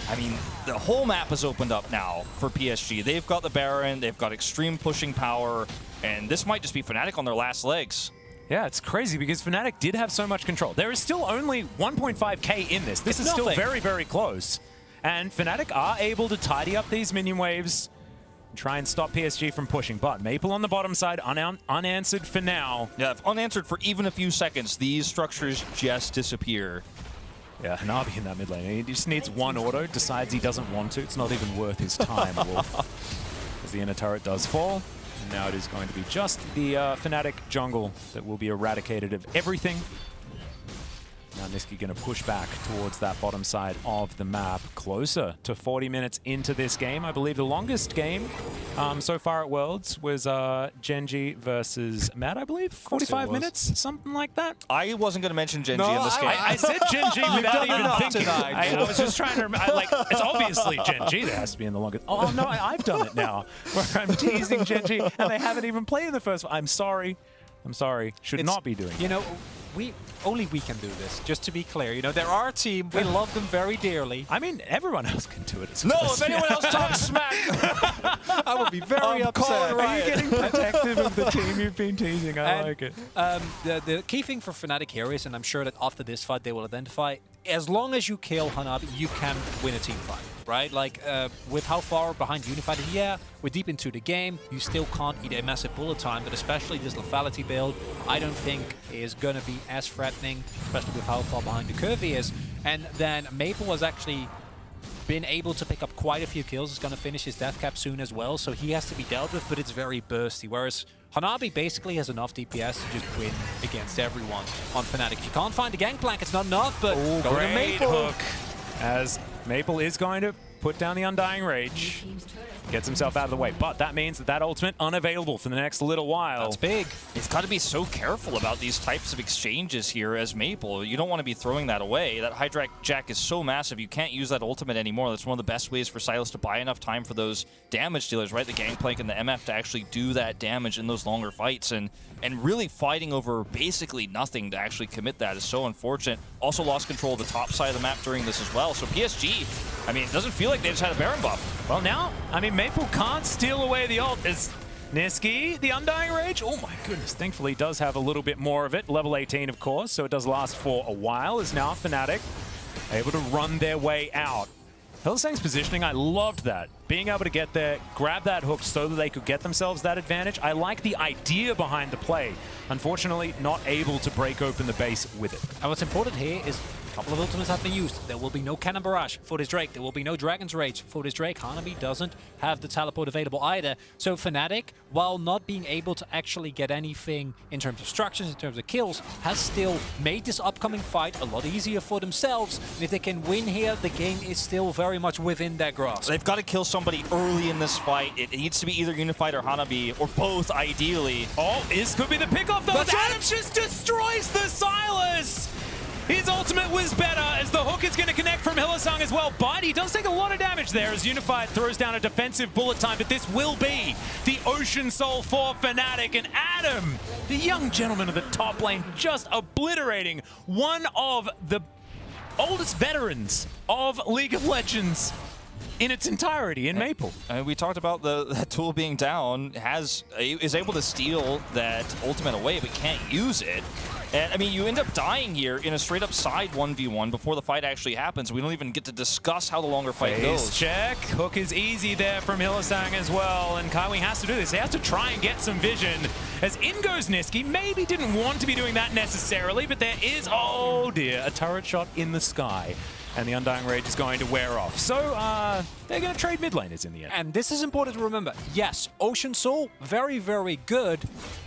I mean, the whole map has opened up now for PSG. They've got the Baron, they've got extreme pushing power, and this might just be Fnatic on their last legs. Yeah, it's crazy because Fnatic did have so much control. There is still only 1.5k in this. This is nothing. still very, very close. And Fnatic are able to tidy up these minion waves, try and stop PSG from pushing. But Maple on the bottom side, unanswered for now. Yeah, if unanswered for even a few seconds, these structures just disappear. Yeah, Hanabi in that mid lane. He just needs one auto, decides he doesn't want to. It's not even worth his time, Wolf. As the inner turret does fall. And now it is going to be just the Fnatic jungle that will be eradicated of everything. Now Nisqy going to push back towards that bottom side of the map, closer to 40 minutes into this game. I believe the longest game so far at Worlds was Genji versus Matt, I believe. 45 minutes, something like that. I wasn't going to mention Genji in this game. I said Genji without even thinking. I was just trying to remember. Like, it's obviously Genji that has to be in the longest. Oh, no, I've done it now, where I'm teasing Genji, and they haven't even played in the first one. I'm sorry. I'm sorry. Should not be doing it. You know, only we can do this, just to be clear. You know, they're our team. We love them very dearly. I mean, everyone else can do it. No, if anyone else talks smack, I would be very upset. Are you getting protective of the team you've been teasing? I like it. The key thing for Fnatic here is, and I'm sure that after this fight they will identify, as long as you kill Hanabi, you can win a team fight, right? Like, with how far behind Unified, yeah, we're deep into the game, you still can't eat a massive bullet time, but especially this lethality build, I don't think is gonna be as threatening, especially with how far behind the curve he is. And then Maple has actually been able to pick up quite a few kills. He's gonna finish his death cap soon as well, so he has to be dealt with, but it's very bursty. Whereas Hanabi basically has enough DPS to just win against everyone on Fnatic. If you can't find a Gangplank, it's not enough, but go to Maple. Hook, as Maple is going to put down the Undying Rage. Gets himself out of the way, but that means that ultimate unavailable for the next little while. That's big. You've got to be so careful about these types of exchanges here as Maple. You don't want to be throwing that away. That Hydra Jack is so massive, you can't use that ultimate anymore. That's one of the best ways for Sylas to buy enough time for those damage dealers, right? The Gangplank and the MF to actually do that damage in those longer fights. And really fighting over basically nothing to actually commit that is so unfortunate. Also lost control of the top side of the map during this as well. So PSG, I mean, it doesn't feel like they just had a Baron buff. Well, now, I mean, Maple can't steal away the ult. Is Nisqy, the Undying Rage? Oh my goodness, thankfully does have a little bit more of it. Level 18, of course, so it does last for a while. Is now Fnatic able to run their way out. Hylissang's positioning, I loved that. Being able to get there, grab that hook so that they could get themselves that advantage. I like the idea behind the play. Unfortunately, not able to break open the base with it. And what's important here is a couple of ultimates have been used. There will be no Cannon Barrage for this Drake. There will be no Dragon's Rage for this Drake. Hanabi doesn't have the teleport available either. So Fnatic, while not being able to actually get anything in terms of structures, in terms of kills, has still made this upcoming fight a lot easier for themselves. And if they can win here, the game is still very much within their grasp. They've got to kill somebody early in this fight. It needs to be either Unified or Hanabi, or both, ideally. Oh, this could be the pickoff, though. Adam just destroys the Sylas! His ultimate was better, as the hook is going to connect from Hylissang as well, but he does take a lot of damage there as Unified throws down a defensive bullet time, but this will be the Ocean Soul for Fnatic, and Adam, the young gentleman of the top lane, just obliterating one of the oldest veterans of League of Legends in its entirety in Maple. We talked about that tool being down, is able to steal that ultimate away, but can't use it. And I mean, you end up dying here in a straight up side 1v1 before the fight actually happens. We don't even get to discuss how the longer fight goes. Check. Hook is easy there from Hylissang as well, and Kaiwing has to do this. He has to try and get some vision. As in goes Nisqy. Maybe didn't want to be doing that necessarily, but there is, oh dear, a turret shot in the sky. And the Undying Rage is going to wear off. So, they're going to trade mid laners in the end. And this is important to remember. Yes, Ocean Soul, very, very good,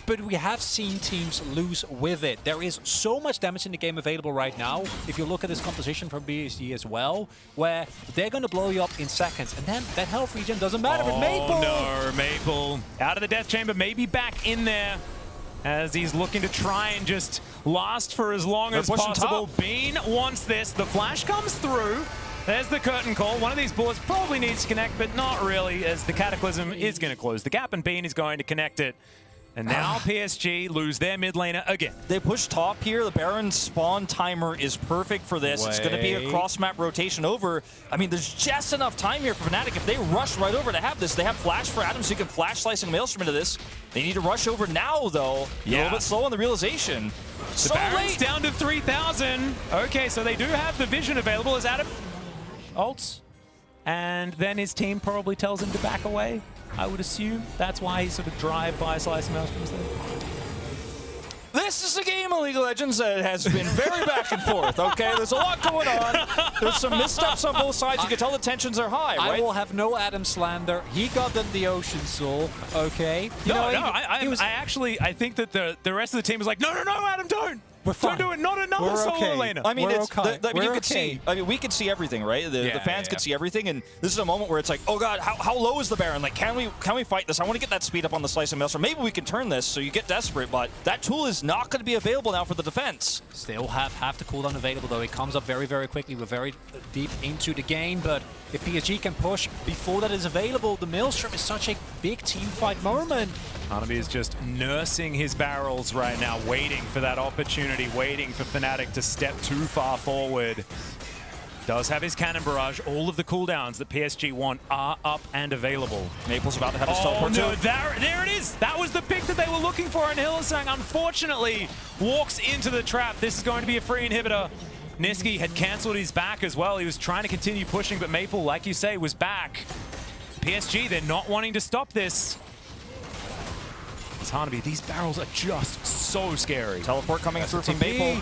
but we have seen teams lose with it. There is so much damage in the game available right now, if you look at this composition from PSG as well, where they're going to blow you up in seconds, and then that health regen doesn't matter. But Maple! No, Maple out of the death chamber, maybe back in there. as he's looking to try and just last for as long as pushing possible. top. Bean wants this. The flash comes through. There's the curtain call. One of these bullets probably needs to connect, but not really, as the Cataclysm is going to close the gap, and Bean is going to connect it. And now PSG lose their mid laner again. They push top here. The Baron spawn timer is perfect for this. It's going to be a cross-map rotation over. I mean, there's just enough time here for Fnatic. If they rush right over to have this, they have flash for Adam, so you can flash Slicing Maelstrom into this. They need to rush over now, though. A little bit slow on the realization. The Baron's down to 3,000. Okay, so they do have the vision available as Adam ults. And then his team probably tells him to back away, I would assume. That's why he's sort of drive by Slicing Maelstroms there. This is a game of League of Legends that has been very back and forth, okay? There's a lot going on. There's some missteps on both sides. You can tell the tensions are high, right? I will have no Adam slander. He got them the Ocean Soul, okay? I think that the rest of the team is like, no, Adam, don't. We're fine. Don't do it. Not another solo laner. I mean, We're it's okay. you could see. I mean, we could see everything, right? The fans could see everything, and this is a moment where it's like, oh god, how low is the Baron? Like, can we fight this? I want to get that speed up on the Slice and Maelstrom. Maybe we can turn this, so you get desperate, but that tool is not going to be available now for the defense. Still have the cooldown available, though. It comes up very, very quickly. We're very deep into the game, but if PSG can push before that is available, the Maelstrom is such a big team fight moment. Hanabi is just nursing his barrels right now, waiting for that opportunity, waiting for Fnatic to step too far forward. Does have his cannon barrage. All of the cooldowns that PSG want are up and available. Maple's about to have his teleport no, too. there it is. That was the pick that they were looking for, and Hylissang unfortunately walks into the trap. This is going to be a free inhibitor. Nisqy had cancelled his back as well. He was trying to continue pushing, but Maple, like you say, was back. PSG, they're not wanting to stop this. It's Hanabi. These barrels are just so scary. Teleport coming through from Maple.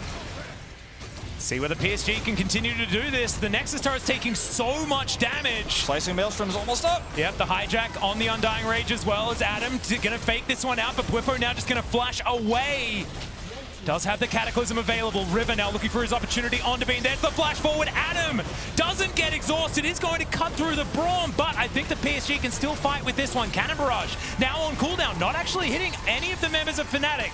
See whether PSG can continue to do this. The Nexus Turret's taking so much damage. Slicing Maelstrom's almost up. Yep, the hijack on the Undying Rage as well as Adam gonna fake this one out, but Bwipo now just gonna flash away. Does have the Cataclysm available. River now looking for his opportunity on Bean. There's the flash forward. Adam doesn't get exhausted. He's going to cut through the Braum, but I think the PSG can still fight with this one. Cannon Barrage now on cooldown, not actually hitting any of the members of Fnatic.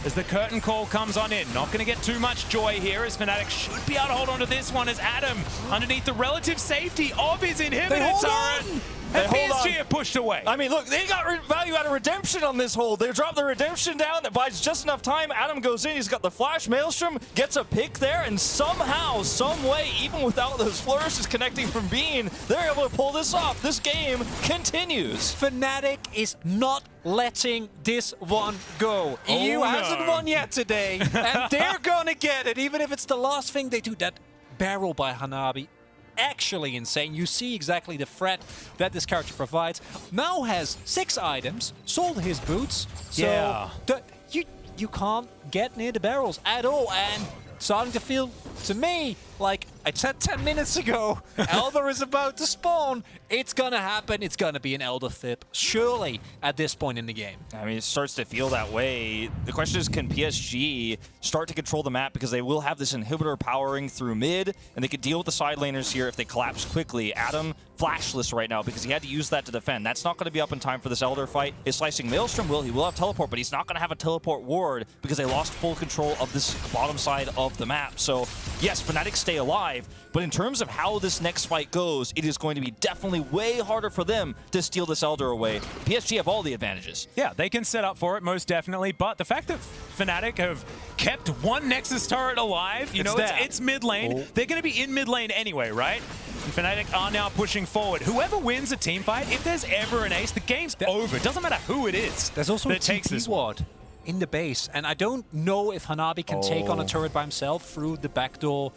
As the curtain call comes on in. Not going to get too much joy here as Fnatic should be able to hold on to this one as Adam, underneath the relative safety of his inhibitor turret, and PSG are pushed away. I mean, look, they got value out of redemption on this hold. They dropped the redemption down. That buys just enough time. Adam goes in. He's got the flash. Maelstrom gets a pick there, and somehow, some way, even without those flourishes connecting from Bean, they're able to pull this off. This game continues. Fnatic is not letting this one go. EU hasn't won yet today, and they're gonna get it, even if it's the last thing they do. That barrel by Hanabi, actually insane. You see exactly the threat that this character provides. Now has 6 items, sold his boots, so you can't get near the barrels at all, and starting to feel, to me, like I said 10 minutes ago, Elder is about to spawn. It's gonna happen. It's gonna be an Elder Thip, surely, at this point in the game. I mean, it starts to feel that way. The question is, can PSG start to control the map, because they will have this inhibitor powering through mid, and they could deal with the side laners here if they collapse quickly. Adam, flashless right now, because he had to use that to defend. That's not going to be up in time for this Elder fight. His Slicing Maelstrom he will have teleport, but he's not going to have a teleport ward, because they lost full control of this bottom side of the map. So, yes, Fnatic stay alive, but in terms of how this next fight goes, it is going to be definitely way harder for them to steal this Elder away. PSG have all the advantages. Yeah, they can set up for it, most definitely, but the fact that Fnatic have kept one Nexus turret alive, you know, it's mid lane. They're going to be in mid lane anyway, right? And Fnatic are now pushing forward. Whoever wins a team fight, if there's ever an ace, the game's over. It doesn't matter who it is. There's also a TP ward in the base, and I don't know if Hanabi can take on a turret by himself through the backdoor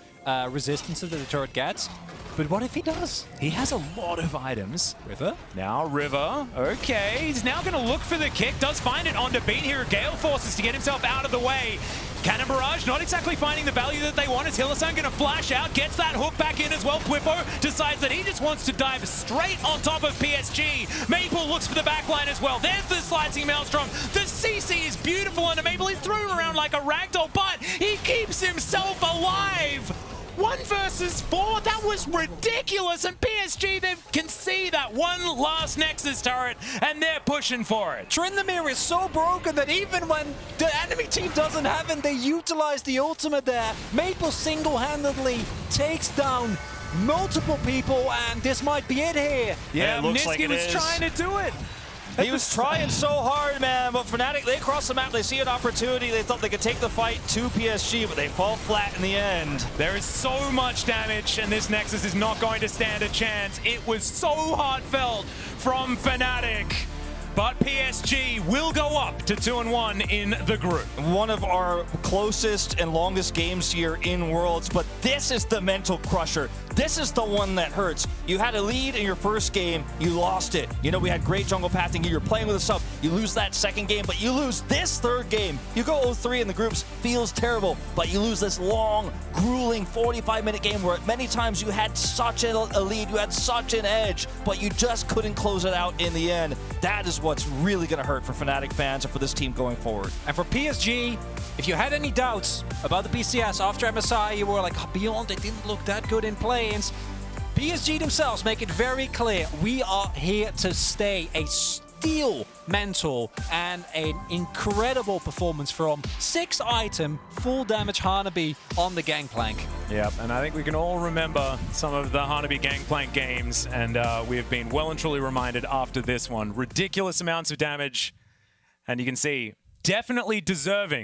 resistances that the turret gets. But what if he does? He has a lot of items. River? Now River. Okay, he's now going to look for the kick. Does find it on Bean here. Gale forces to get himself out of the way. Cannon Barrage not exactly finding the value that they want. Is Hylissang going to flash out? Gets that hook back in as well. Bwipo decides that he just wants to dive straight on top of PSG. Maple looks for the backline as well. There's the Slicing Maelstrom. The CC is beautiful under Maple. He's thrown around like a ragdoll, but he keeps himself alive. 1 versus 4, that was ridiculous. And PSG, they can see that one last Nexus turret, and they're pushing for it. Tryndamere is so broken that even when the enemy team doesn't have it, they utilize the ultimate there. Maple single-handedly takes down multiple people, and this might be it here. Yeah, it looks like Nisqy it was is. trying to do it. He was trying so hard, man, but Fnatic, they cross the map, they see an opportunity, they thought they could take the fight to PSG, but they fall flat in the end. There is so much damage, and this Nexus is not going to stand a chance. It was so heartfelt from Fnatic. But PSG will go up to 2-1 in the group. One of our closest and longest games here in Worlds, but this is the mental crusher. This is the one that hurts. You had a lead in your first game, you lost it. You know, we had great jungle pathing, you're playing with a sub, you lose that second game, but you lose this third game. You go 0-3 in the groups, feels terrible, but you lose this long, grueling 45-minute game where many times you had such a lead, you had such an edge, but you just couldn't close it out in the end. That is what's really going to hurt for Fnatic fans and for this team going forward. And for PSG, if you had any doubts about the BCS after MSI, you were like, beyond, they didn't look that good in play-ins. PSG themselves make it very clear, we are here to stay. A steel mental and an incredible performance from 6-item full damage Hanabi on the Gangplank. Yep, and I think we can all remember some of the Hanabi Gangplank games, and we have been well and truly reminded after this one. Ridiculous amounts of damage, and you can see, definitely deserving